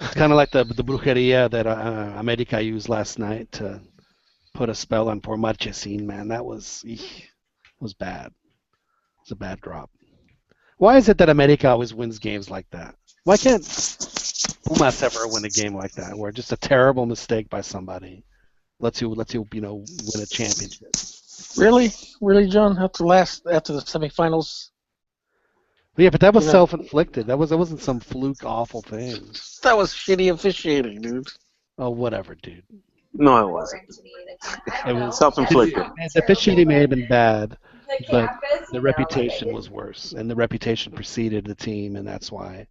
It's kind of like the brujeria that America used last night to put a spell on poor Marchesín, man. That was bad. It was a bad drop. Why is it that America always wins games like that? Why can't Pumas ever win a game like that, where just a terrible mistake by somebody lets you win a championship? Really, John? After the semifinals? Yeah, but that was self-inflicted. That wasn't some fluke awful thing. That was shitty officiating, dude. Oh, whatever, dude. No, it wasn't. It was self-inflicted. The officiating may have been bad, but the reputation was worse, and the reputation preceded the team, and that's why.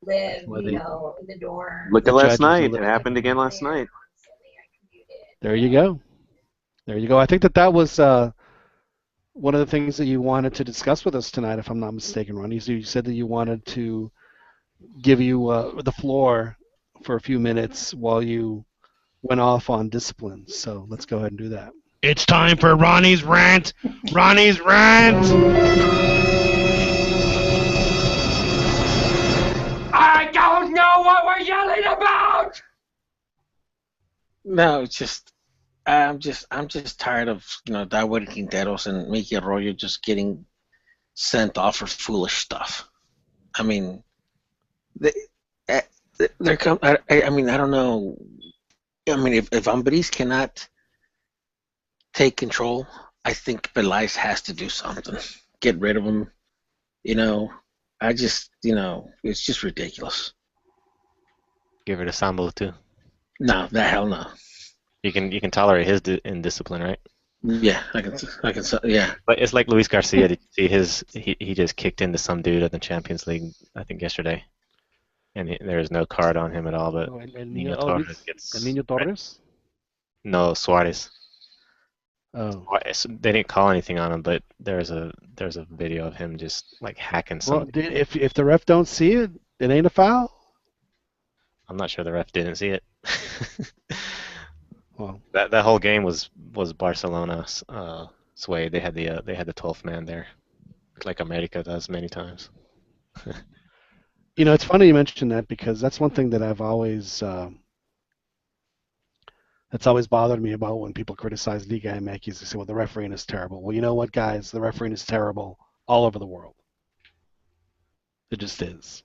In the dorm. Look at last night. It happened again last night. There you go. I think that was one of the things that you wanted to discuss with us tonight, if I'm not mistaken, Ron. You said that you wanted to give you the floor for a few minutes while you went off on discipline. So let's go ahead and do that. It's time for Ronnie's Rant. Ronnie's Rant! I don't know what we're yelling about! No, it's just I'm just tired of Darwin Quinteros and Mickey Arroyo just getting sent off for foolish stuff. I mean, they're come. I mean, I don't know. I mean, if Ambriz cannot take control, I think Peláez has to do something. Get rid of him. I just it's just ridiculous. Give it a Sambo too. No, the hell no. You can tolerate his indiscipline, right? Yeah, I can. Yeah. But it's like Luis Garcia. Did you see he just kicked into some dude at the Champions League, I think yesterday, and there is no card on him at all. But Niño Torres gets. Niño Torres? No, Suarez. Oh. They didn't call anything on him, but there's a video of him just like hacking somebody. Well, if the ref don't see it, it ain't a foul. I'm not sure the ref didn't see it. Well, that whole game was Barcelona's sway. They had the 12th man there, like America does many times. It's funny you mentioned that, because that's one thing that I've always that's always bothered me about when people criticize LigaMX. They say, well, the refereeing is terrible. Well, you know what, guys? The refereeing is terrible all over the world. It just is.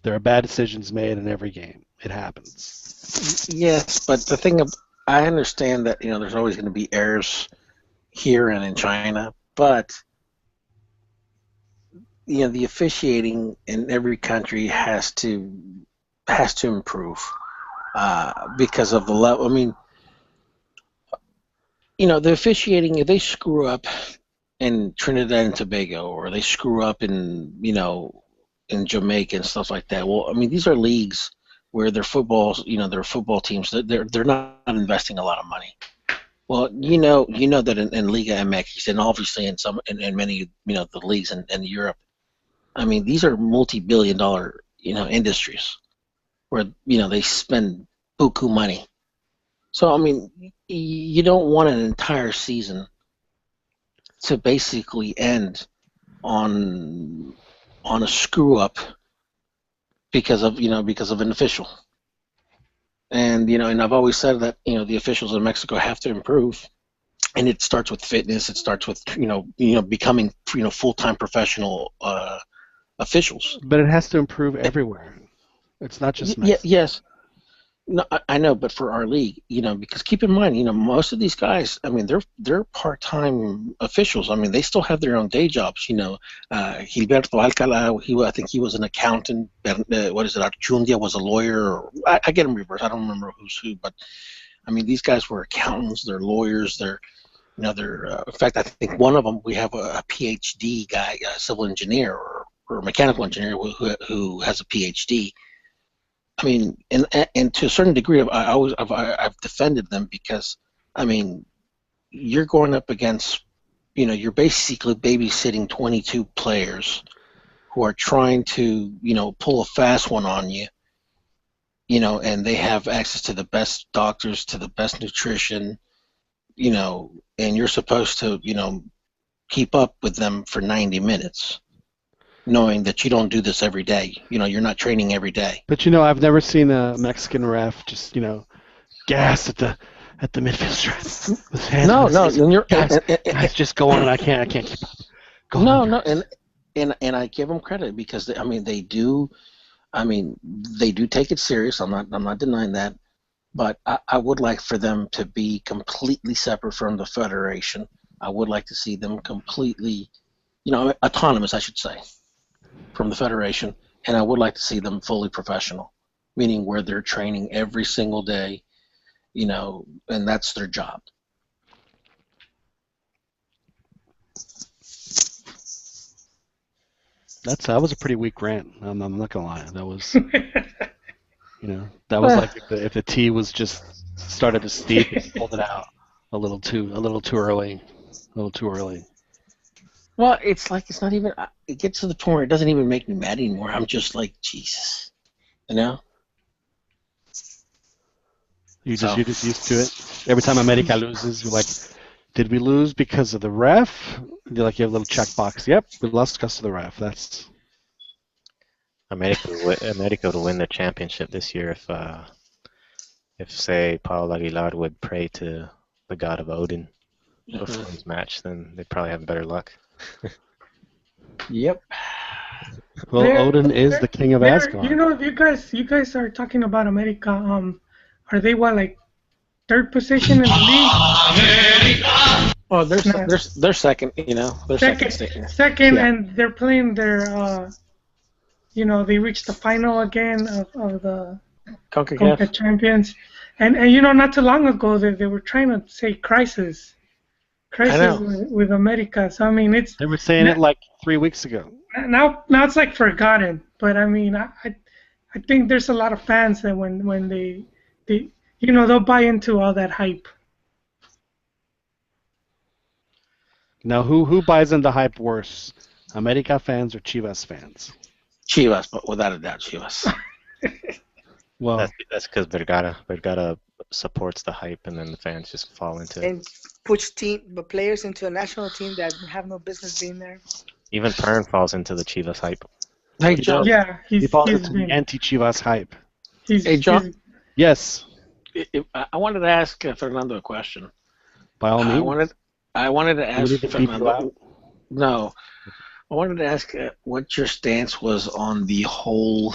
There are bad decisions made in every game. It happens. Yes, but the thing I understand that there's always going to be errors here and in China, but the officiating in every country has to improve because of the level. I mean, the officiating, if they screw up in Trinidad and Tobago, or they screw up in in Jamaica and stuff like that. Well, I mean, these are leagues where their football teams, they're not investing a lot of money. Well, that in LigaMX and obviously in many the leagues in Europe, I mean, these are multi-billion-dollar industries where they spend buku money. So I mean, you don't want an entire season to basically end on a screw up because of an official. And and I've always said that the officials in Mexico have to improve, and it starts with fitness. It starts with becoming full-time professional officials. But it has to improve everywhere. It's not just Mexico. Yes. No, I know, but for our league, because keep in mind, most of these guys, I mean, they're part-time officials. I mean, they still have their own day jobs. Gilberto Alcala, I think he was an accountant. Archundia was a lawyer. I get them reversed. I don't remember who's who, but I mean, these guys were accountants. They're lawyers. They're in fact, I think one of them, we have a PhD guy, a civil engineer, or a mechanical engineer who has a PhD. I mean, and to a certain degree, I've defended them because, I mean, you're going up against, you're basically babysitting 22 players who are trying to, pull a fast one on you, and they have access to the best doctors, to the best nutrition, and you're supposed to, keep up with them for 90 minutes, knowing that you don't do this every day. You're not training every day. But I've never seen a Mexican ref just gas at the midfield strip. His hands guys, just go on. I can't keep up. And I give them credit because they do take it serious. I'm not denying that, but I would like for them to be completely separate from the federation. I would like to see them completely, autonomous, I should say, from the federation, and I would like to see them fully professional, meaning where they're training every single day, and that's their job. That was a pretty weak rant. I'm not gonna lie. That was, that was like if the tea was just started to steep and pulled it out a little too early. Well, it's like it's not even. It gets to the point where it doesn't even make me mad anymore. I'm just like, Jesus, You're just used to it. Every time America loses, you're like, did we lose because of the ref? You have a little checkbox. Yep, we lost because of the ref. That's America would win the championship this year if say Paul Aguilar would pray to the god of Odin before his match, then they'd probably have better luck. Yep. Well, Odin is the king of Asgard. You guys are talking about America. Are they third position in the league? Oh, they're second. They're second, yeah. And they're playing their. They reached the final again of the CONCACAF Champions, and not too long ago they were trying to say crisis with America. So I mean, they were saying it like 3 weeks ago. Now it's like forgotten. But I mean, I think there's a lot of fans that when they they'll buy into all that hype. Now, who buys into hype worse, America fans or Chivas fans? Chivas, but without a doubt, Chivas. Well, that's because Vergara supports the hype, and then the fans just fall into it. And push players into a national team that have no business being there. Even Pern falls into the Chivas hype. Hey, John. Yeah, he falls into the anti-Chivas hype. Hey, John. Yes. I wanted to ask Fernando a question. By all means. I wanted to ask Fernando. No, I wanted to ask what your stance was on the whole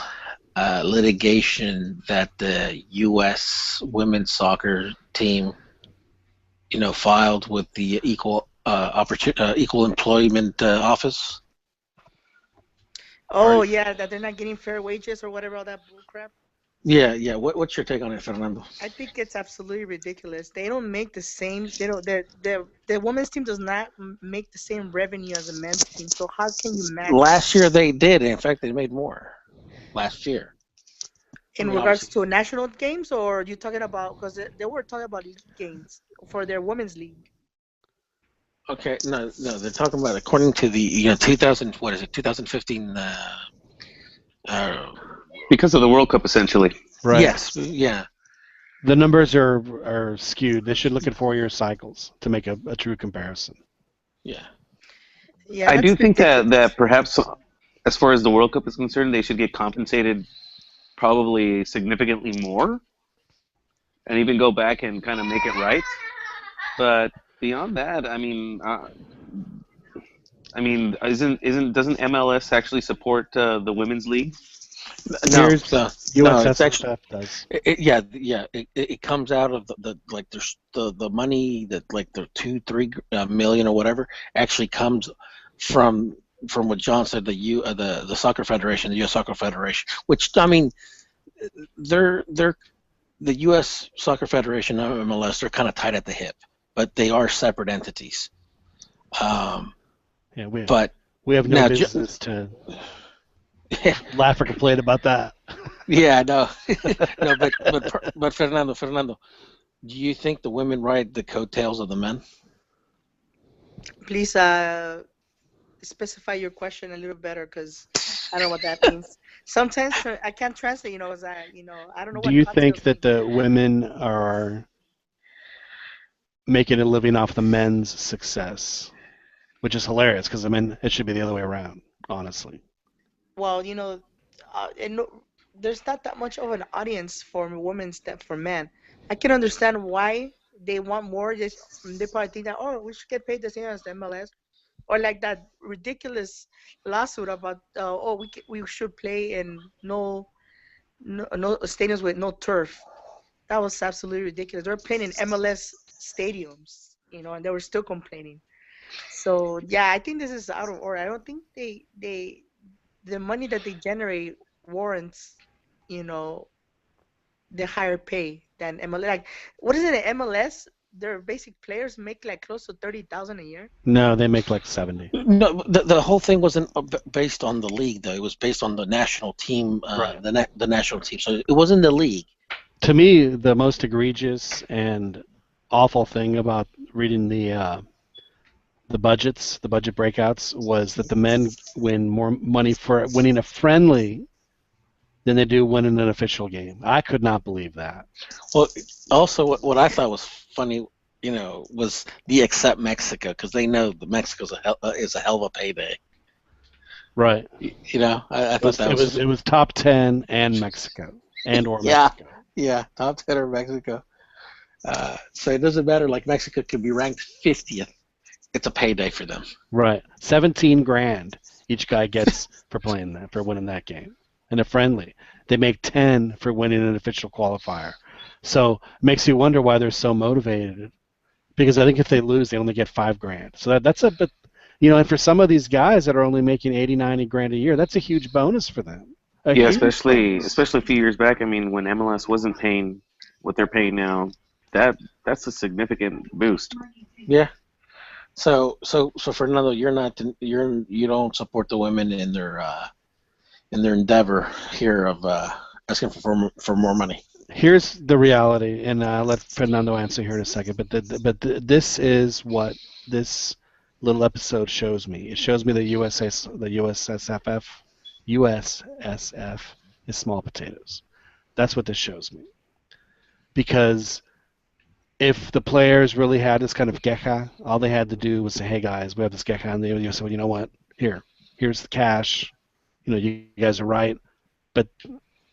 litigation that the U.S. women's soccer team, filed with the Equal Employment Office. Oh yeah, that they're not getting fair wages or whatever, all that bullcrap. Yeah. What's your take on it, Fernando? I think it's absolutely ridiculous. They don't make the same. They don't. The women's team does not make the same revenue as the men's team. So how can you match? Last year they did. In fact, they made more. Last year. In regards to national games, or are you talking about because they were talking about league games for their women's league? Okay, no, they're talking about according to the 2015. Because of the World Cup, essentially. Right. Yes. Yeah. The numbers are skewed. They should look at 4-year cycles to make a true comparison. Yeah. Yeah. I do think that perhaps, as far as the World Cup is concerned, they should get compensated probably significantly more, and even go back and kind of make it right. But beyond that, I mean, doesn't MLS actually support the women's league? No, USS actually does. It comes out of the money that like the 2-3 million or whatever actually comes from what John said, the soccer federation, the U.S. Soccer Federation, which I mean, they're the U.S. Soccer Federation and MLS are kind of tied at the hip, but they are separate entities. We have no business to laugh or complain about that. Yeah, no, no, but Fernando, do you think the women ride the coattails of the men? Please specify your question a little better, because I don't know what that means. Sometimes I can't translate. As I don't know Do what you think cocktails that mean. the women are making a living off the men's success? Which is hilarious because, I mean, it should be the other way around, honestly. Well, there's not that much of an audience for women than for men. I can understand why they want more. They probably think that, oh, we should get paid the same as the MLS, or like that ridiculous lawsuit about we should play in no stadiums with no turf. That was absolutely ridiculous. They were playing in MLS stadiums, and they were still complaining. So yeah, I think this is out of order. I don't think the money that they generate warrants, you know, the higher pay than MLS. Like, what is it in MLS? Their basic players make like close to 30,000 a year. No, they make like 70. No, the whole thing wasn't based on the league, though. It was based on the national team, Right. the national team. So it wasn't the league. To me, the most egregious and awful thing about reading the budget breakouts, was that the men win more money for winning a friendly than they do winning an official game. I could not believe that. Well, also what I thought was funny, was the except Mexico, because they know that Mexico's is a hell of a payday. Right. I thought it was top 10 and Mexico or yeah, Mexico. yeah, top 10 or Mexico. So it doesn't matter. Like Mexico could be ranked 50th. It's a payday for them. Right. 17 grand each guy gets for playing that, for winning that game. And a friendly. They make 10 for winning an official qualifier. So it makes you wonder why they're so motivated. Because I think if they lose, they only get 5 grand. So that's a bit, and for some of these guys that are only making 80, 90 grand a year, that's a huge bonus for them. Yeah, especially a few years back. I mean, when MLS wasn't paying what they're paying now, that's a significant boost. Yeah. So Fernando, you don't support the women in their endeavor here of asking for more money. Here's the reality, and I'll let Fernando answer here in a second. But this is what this little episode shows me. It shows me the USSF is small potatoes. That's what this shows me. Because if the players really had this kind of queja, all they had to do was say, "Hey guys, we have this queja," and they said, "Well, you know what? Here's the cash. You guys are right," but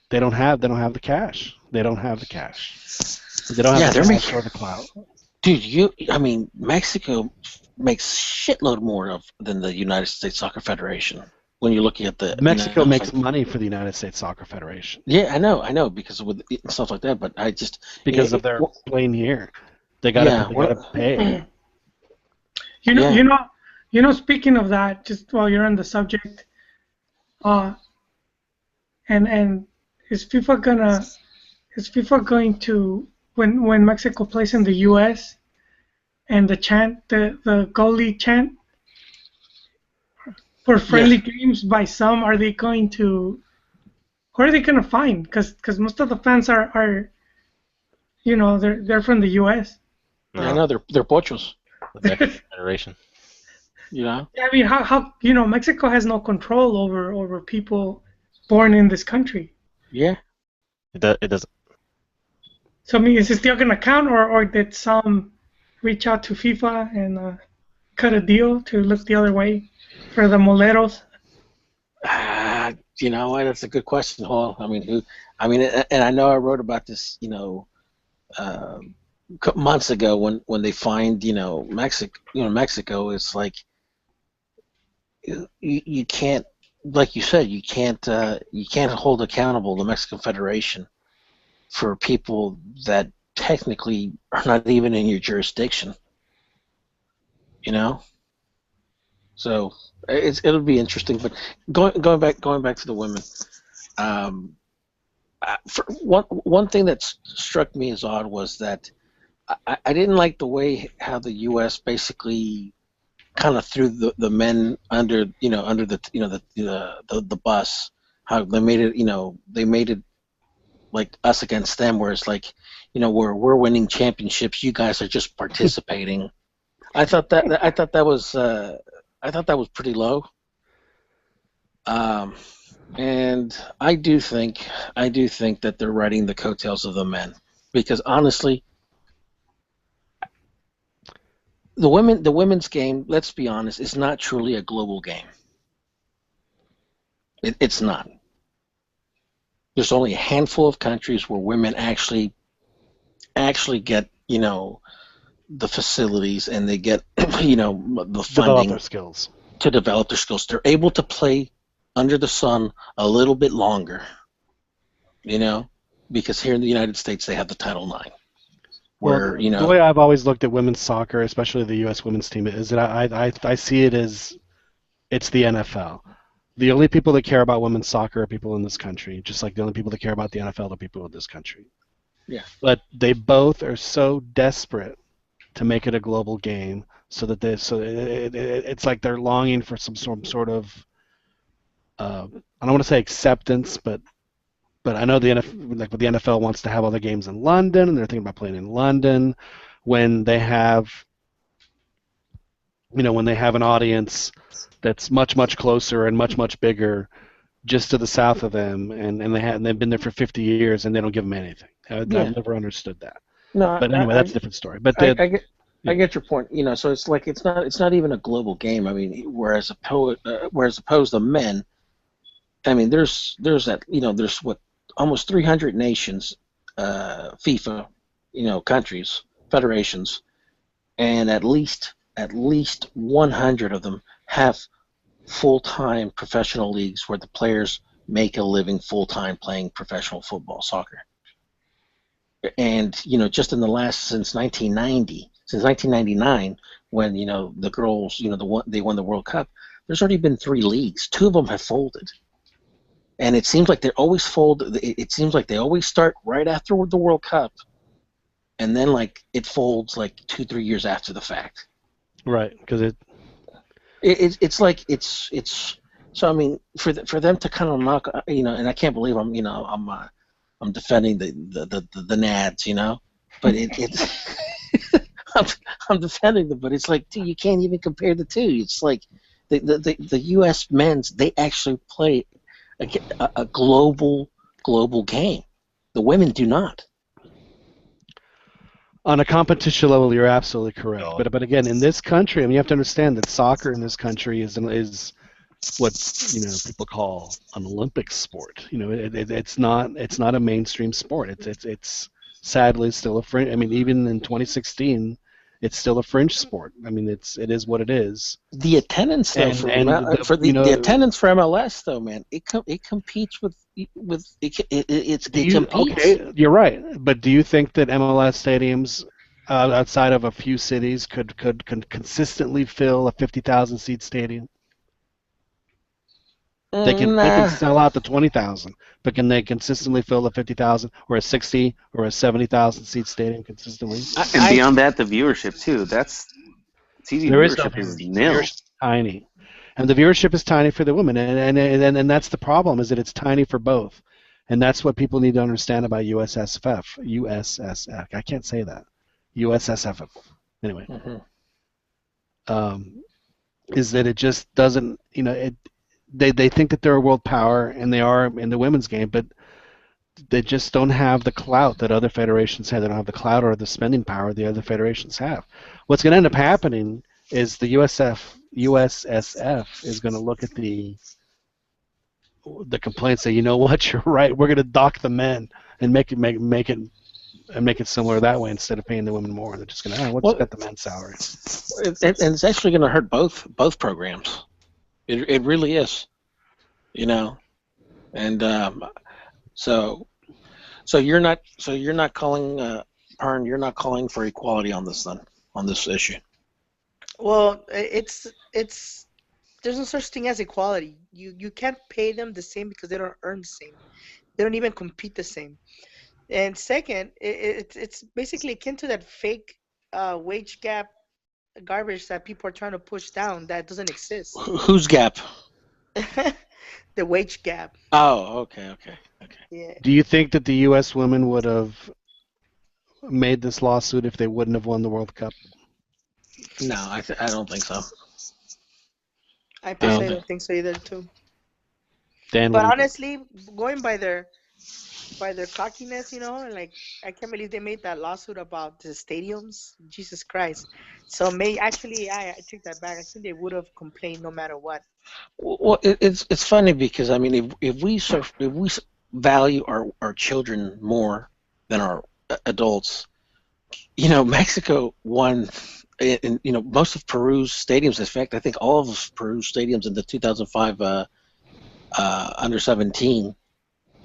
they don't have the cash. They don't have the cash. They don't have the cash or the clout. Dude, Mexico makes shitload more than the United States Soccer Federation. When you're looking at the Mexico makes money for the United States Soccer Federation. Yeah, I know, because with stuff like that. But I just because of their playing here, they gotta pay. Speaking of that, just while you're on the subject, and is FIFA going to, when Mexico plays in the U.S. and the goalie chant for friendly games by some, who are they going to find? Because most of the fans are they're from the U.S. No. I know they're pochos. Federation. I mean, how Mexico has no control over people born in this country. Yeah. It doesn't. So I mean, is it still gonna count, or did some reach out to FIFA and cut a deal to look the other way for the moleros? That's a good question, Hall. And I know I wrote about this, months ago when they find, Mexico. It's like you can't, like you said, you can't hold accountable the Mexican Federation for people that technically are not even in your jurisdiction. So it'll be interesting. But going back to the women, for one thing that struck me as odd was that I didn't like the way how the U.S. basically kind of threw the men under the bus how they made it, they made it like us against them, where it's like, we're winning championships, you guys are just participating. I thought that was pretty low. And I do think that they're riding the coattails of the men, because honestly, the women's game, let's be honest, is not truly a global game. It's not. There's only a handful of countries where women actually get, the facilities, and they get, the Develop funding their skills. to develop their skills. They're able to play under the sun a little bit longer, because here in the United States they have the Title IX. Where, well, the way I've always looked at women's soccer, especially the U.S. women's team, is that I see it as it's the NFL. The only people that care about women's soccer are people in this country, just like the only people that care about the NFL are people in this country. Yeah. But they both are so desperate to make it a global game, so that it's like they're longing for some sort of I don't want to say acceptance, but I know the NFL wants to have all the games in London, and they're thinking about playing in London when they have an audience that's much closer and much bigger just to the south of them, and they've been there for 50 years and they don't give them anything. I've never understood that. No, but anyway, that's a different story. But I get your point. So it's like it's not even a global game. I mean, whereas opposed to men, I mean, there's what, almost 300 nations, FIFA, countries, federations, and at least 100 of them have full-time professional leagues where the players make a living full-time playing professional football, soccer. And just in the last, since 1999, when the girls, they won the World Cup, there's already been 3 leagues. 2 of them have folded. And it seems like they always fold. It seems like they always start right after the World Cup, and then it folds 2-3 years after the fact. Right, because it's like it's. So I mean, for them to kind of knock, and I can't believe I'm defending the Nads, but it's I'm defending them, but it's like, dude, you can't even compare the two. It's like the U.S. men's, they actually play a global game. The women do not. On a competition level, you're absolutely correct. But again, in this country, I mean, you have to understand that soccer in this country is what people call an Olympic sport. It's not a mainstream sport. It's sadly still a fringe. I mean, even in 2016, it's still a fringe sport. I mean, it is what it is. The attendance though, the attendance for MLS though, man, it competes with it competes. Okay, you're right. But do you think that MLS stadiums outside of a few cities could consistently fill a 50,000 seat stadium? They can sell out the 20,000, but can they consistently fill a 50,000 or a 60 or a 70,000 seat stadium consistently? And beyond that, the viewership too. TV viewership is nil. Tiny, and the viewership is tiny for the women, and that's the problem, is that it's tiny for both, and that's what people need to understand about USSF. I can't say that. USSF. Anyway, is that it just doesn't, They think that they're a world power, and they are in the women's game, but they just don't have the clout that other federations have. They don't have the clout or the spending power the other federations have. What's going to end up happening is the USSF is going to look at the complaints, say, you know what, you're right, we're going to dock the men and make it similar that way instead of paying the women more. They're just going to, let's cut the men's salary. And it's actually going to hurt both programs. It really is, and so you're not calling, Pern, you're not calling for equality on this issue. Well, it's there's no such thing as equality. You can't pay them the same because they don't earn the same. They don't even compete the same. And second, it's basically akin to that fake wage gap garbage that people are trying to push down that doesn't exist. Whose gap? the wage gap. Oh, okay. Yeah. Do you think that the U.S. women would have made this lawsuit if they wouldn't have won the World Cup? No, I don't think so. I personally don't think so either too. Dan, But what do you think? honestly, going by their cockiness, like I can't believe they made that lawsuit about the stadiums. Jesus Christ. So I take that back. I think they would have complained no matter what. Well, it's funny because I mean, if we value our children more than our adults, Mexico won in most of Peru's stadiums. In fact, I think all of Peru's stadiums in the 2005 under 17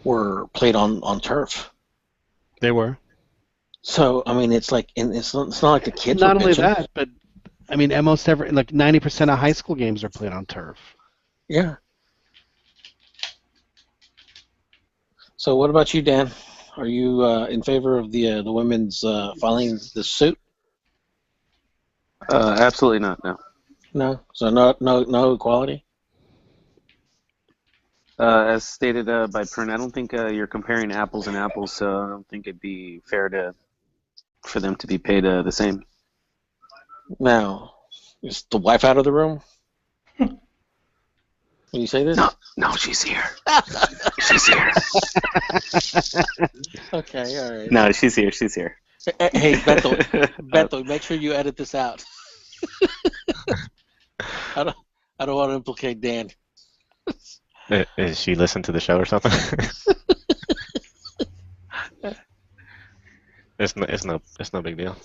were played on turf. They were. So I mean, it's like, and it's not like the kids. Not were only bitching. that, but I mean, almost every 90% of high school games are played on turf. Yeah. So what about you, Dan? Are you in favor of the women's filing the suit? Absolutely not. No. No. So no equality. As stated by Pern, I don't think you're comparing apples and apples, so I don't think it'd be fair for them to be paid the same. Now, is the wife out of the room? When you say this? No, she's here. She's here. Okay, all right. No, she's here. She's here. Hey, Beto, make sure you edit this out. I don't want to implicate Dan. Is she listen to the show or something? It's no big deal.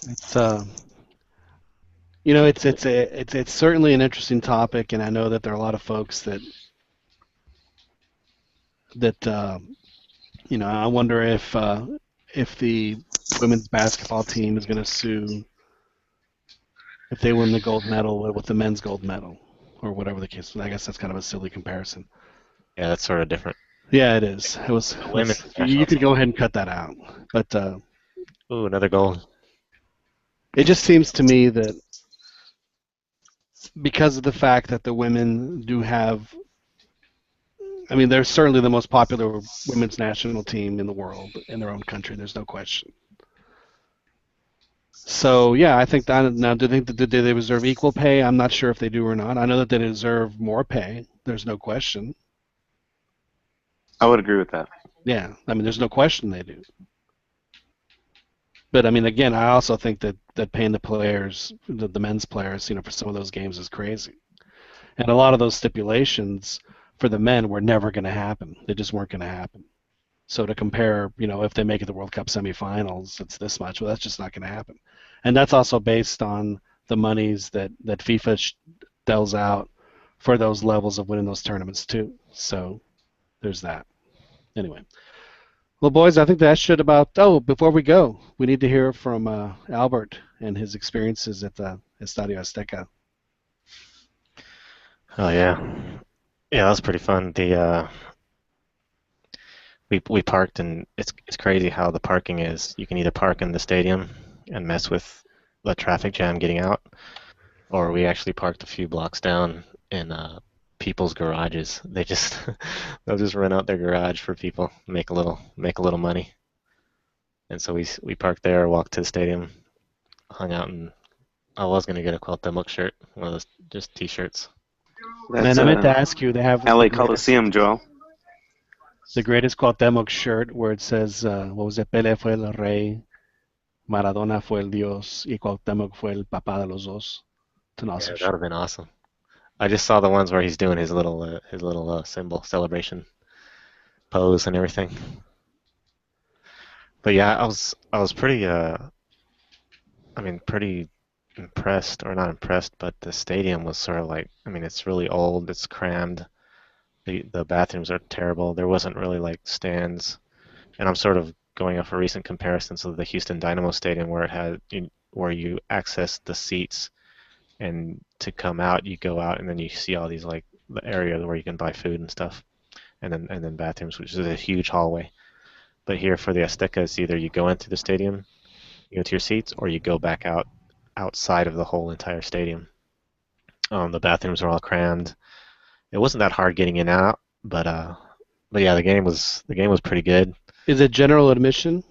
It's certainly an interesting topic, and I know that there are a lot of folks that I wonder if the women's basketball team is going to sue if they win the gold medal with the men's gold medal, or whatever the case. I guess that's kind of a silly comparison. Yeah, that's sort of different. Yeah, it is. You could go ahead and cut that out, but ooh, another goal. It just seems to me that because of the fact that the women do have, I mean, they're certainly the most popular women's national team in the world, in their own country. There's no question. So yeah, I think that now, do they deserve equal pay? I'm not sure if they do or not. I know that they deserve more pay. There's no question. I would agree with that. Yeah, I mean, there's no question they do. But I mean, again, I also think that paying the players, the men's players, for some of those games is crazy. And a lot of those stipulations for the men were never going to happen. They just weren't going to happen. So to compare, if they make it the World Cup semifinals, it's this much. Well, that's just not going to happen. And that's also based on the monies that FIFA dells out for those levels of winning those tournaments too. So there's that. Anyway. Well, boys, I think that should about... Oh, before we go, we need to hear from Albert and his experiences at the Estadio Azteca. Oh, yeah. Yeah, that was pretty fun. We parked, and it's crazy how the parking is. You can either park in the stadium and mess with the traffic jam getting out, or we actually parked a few blocks down in people's garages. They'll just rent out their garage for people, make a little money. And so we parked there, walked to the stadium, hung out, and I was gonna get a Cuauhtémoc shirt, one of those just T-shirts. And I meant to ask you, they have LA Coliseum, Joel. The greatest Cuauhtémoc shirt where it says, what was it? Pelé fue el rey, Maradona fue el dios, y Cuauhtémoc fue el papá de los dos. It's an awesome shirt. That would have been awesome. I just saw the ones where he's doing his little symbol celebration pose and everything. But yeah, I was pretty pretty impressed, or not impressed, but the stadium was sort of like, I mean, it's really old, it's crammed. The bathrooms are terrible. There wasn't really like stands, and I'm sort of going off a recent comparisons of the Houston Dynamo Stadium where you access the seats, and to come out you go out and then you see all these like the area where you can buy food and stuff, and then bathrooms, which is a huge hallway. But here for the Azteca, it's either you go into the stadium, you go to your seats, or you go back outside of the whole entire stadium. The bathrooms are all crammed. It wasn't that hard getting in and out, but yeah, the game was pretty good. Is it general admission?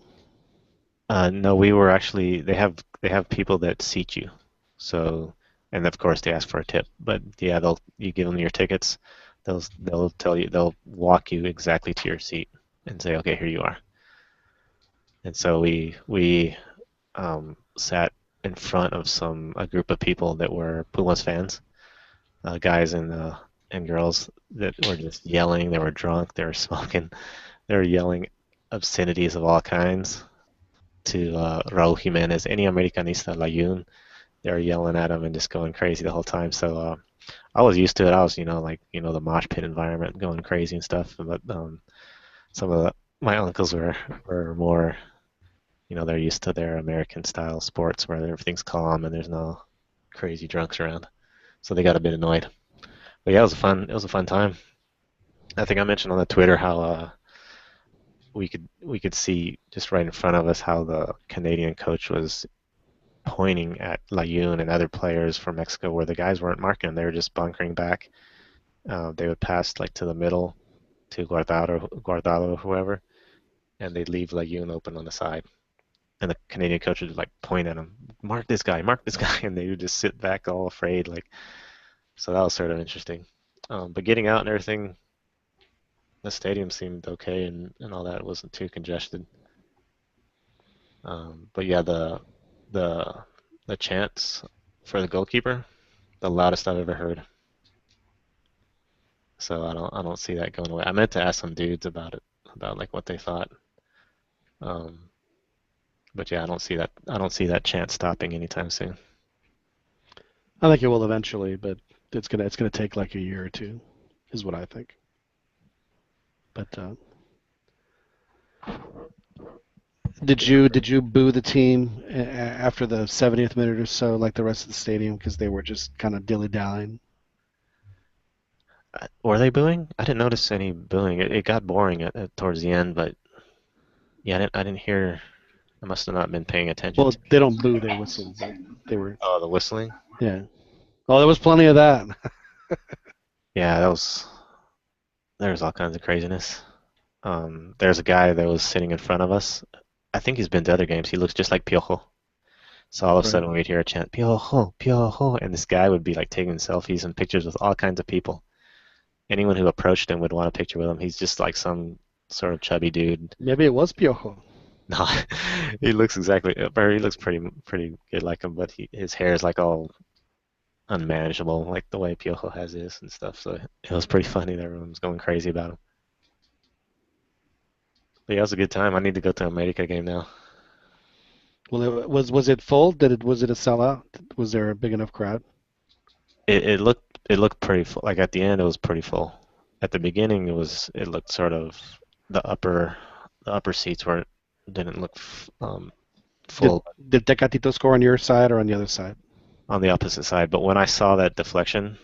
No, we were actually they have people that seat you, so and of course they ask for a tip. But yeah, you give them your tickets, they'll tell you they'll walk you exactly to your seat and say, okay, here you are. And so we sat in front of a group of people that were Pumas fans, guys and girls that were just yelling. They were drunk. They were smoking. They were yelling obscenities of all kinds to Raúl Jiménez, any Americanista Layun. They were yelling at him and just going crazy the whole time. So I was used to it. I was, the mosh pit environment, going crazy and stuff. But some of my uncles were more, they're used to their American style sports where everything's calm and there's no crazy drunks around. So they got a bit annoyed. But yeah, it was a fun time. I think I mentioned on the Twitter how we could see just right in front of us how the Canadian coach was pointing at Layun and other players from Mexico where the guys weren't marking. They were just bunkering back. They would pass like to the middle to Guardado, whoever, and they'd leave Layun open on the side. And the Canadian coach would like point at him, mark this guy, and they would just sit back all afraid. So that was sort of interesting. But getting out and everything, the stadium seemed okay and all that. It wasn't too congested. But yeah, the chants for the goalkeeper, the loudest I've ever heard. So I don't see that going away. I meant to ask some dudes about it, about like what they thought. But yeah, I don't see that chant stopping anytime soon. I think it will eventually, but it's gonna take like a year or two, is what I think. But did you boo the team after the 70th minute or so, like the rest of the stadium, because they were just kind of dilly-dallying? Were they booing? I didn't notice any booing. It got boring towards the end, but yeah, I didn't hear. I must have not been paying attention. Well, they don't boo; they whistle. But they were. Oh, the whistling. Yeah. Oh, there was plenty of that. Yeah, there was all kinds of craziness. There's a guy that was sitting in front of us. I think he's been to other games. He looks just like Piojo. So all of a sudden we'd hear a chant, Piojo, Piojo, and this guy would be like taking selfies and pictures with all kinds of people. Anyone who approached him would want a picture with him. He's just like some sort of chubby dude. Maybe it was Piojo. No, he looks he looks pretty good like him, but his hair is like all unmanageable, like the way Piojo has his and stuff. So it was pretty funny that everyone was going crazy about him. But yeah, it was a good time. I need to go to an America game now. Well, was it full? Was it a sellout? Was there a big enough crowd? It looked pretty full. Like at the end, it was pretty full. At the beginning, it looked sort of the upper seats didn't look full. Did Tecatito score on your side or on the other side? On the opposite side. But when I saw that deflection,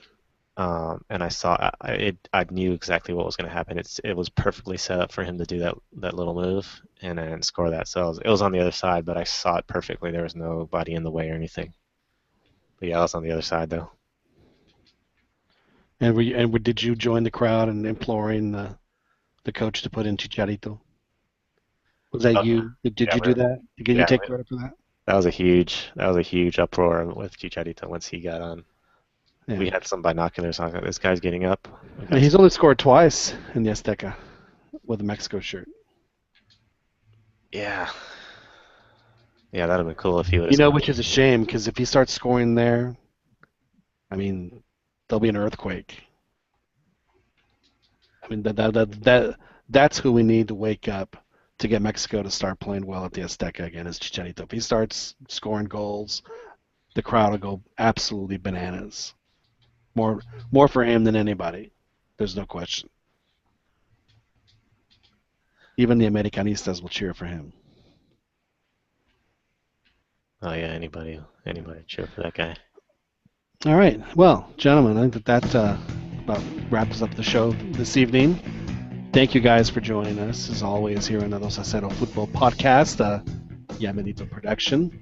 and I saw I knew exactly what was going to happen. It was perfectly set up for him to do that little move and score that. So it was on the other side, but I saw it perfectly. There was nobody in the way or anything. But yeah, I was on the other side though. And did you join the crowd in imploring the coach to put in Chicharito? Was that you? Did you do that? Did you take credit for that? That was a huge uproar with Chicharito once he got on. Yeah. We had some binoculars on. This guy's getting up. And he's only scored twice in the Azteca with a Mexico shirt. Yeah. Yeah, that'd have been cool if he would have. Which is a shame, because if he starts scoring there, I mean, there'll be an earthquake. I mean, that's who we need to wake up to get Mexico to start playing well at the Azteca again, is Chicharito. If he starts scoring goals, the crowd will go absolutely bananas. More for him than anybody. There's no question. Even the Americanistas will cheer for him. Oh yeah, anybody cheer for that guy. All right. Well, gentlemen, I think that about wraps up the show this evening. Thank you guys for joining us, as always, here on the 2-0 Football Podcast, Yamanito production.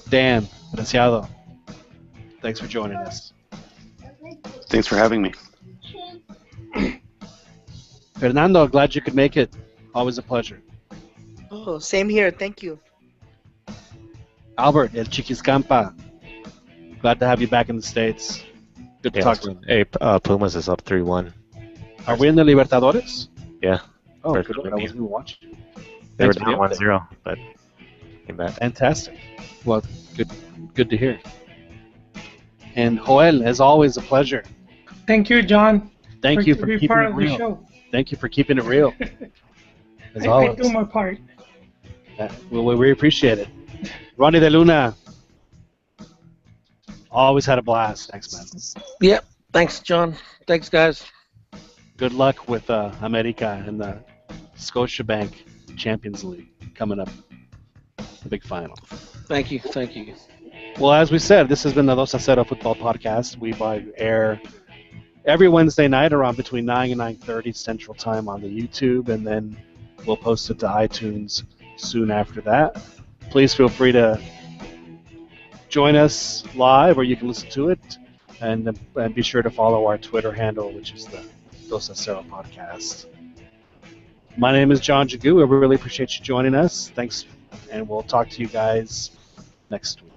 Dan, Preciado, thanks for joining us. Thanks for having me. Fernando, glad you could make it. Always a pleasure. Oh, same here. Thank you. Albert, El Chiquiscampa. Glad to have you back in the States. Good to talk to you. Hey, Pumas is up 3-1. Are we in the Libertadores? Yeah. Oh, First good. time I in wasn't even watching. They were Thanks for down the update. 1-0, but came back. Fantastic. Well, good to hear. And Joel, as always, a pleasure. Thank you, John. Thank you for being keeping part it of real. the show. Thank you for keeping it real. As I always. do my part. Well, we appreciate it. Ronnie De Luna. Always had a blast. Thanks, man. Yep. Thanks, John. Thanks, guys. Good luck with America and the Scotiabank Champions League coming up. The big final. Thank you. Thank you. Well, as we said, this has been the 2-0 Football Podcast. We air every Wednesday night around between 9 and 9:30 Central Time on the YouTube, and then we'll post it to iTunes soon after that. Please feel free to join us live, or you can listen to it, and be sure to follow our Twitter handle, which is the 2-0 Podcast. My name is John Jagu. I really appreciate you joining us. Thanks, and we'll talk to you guys next week.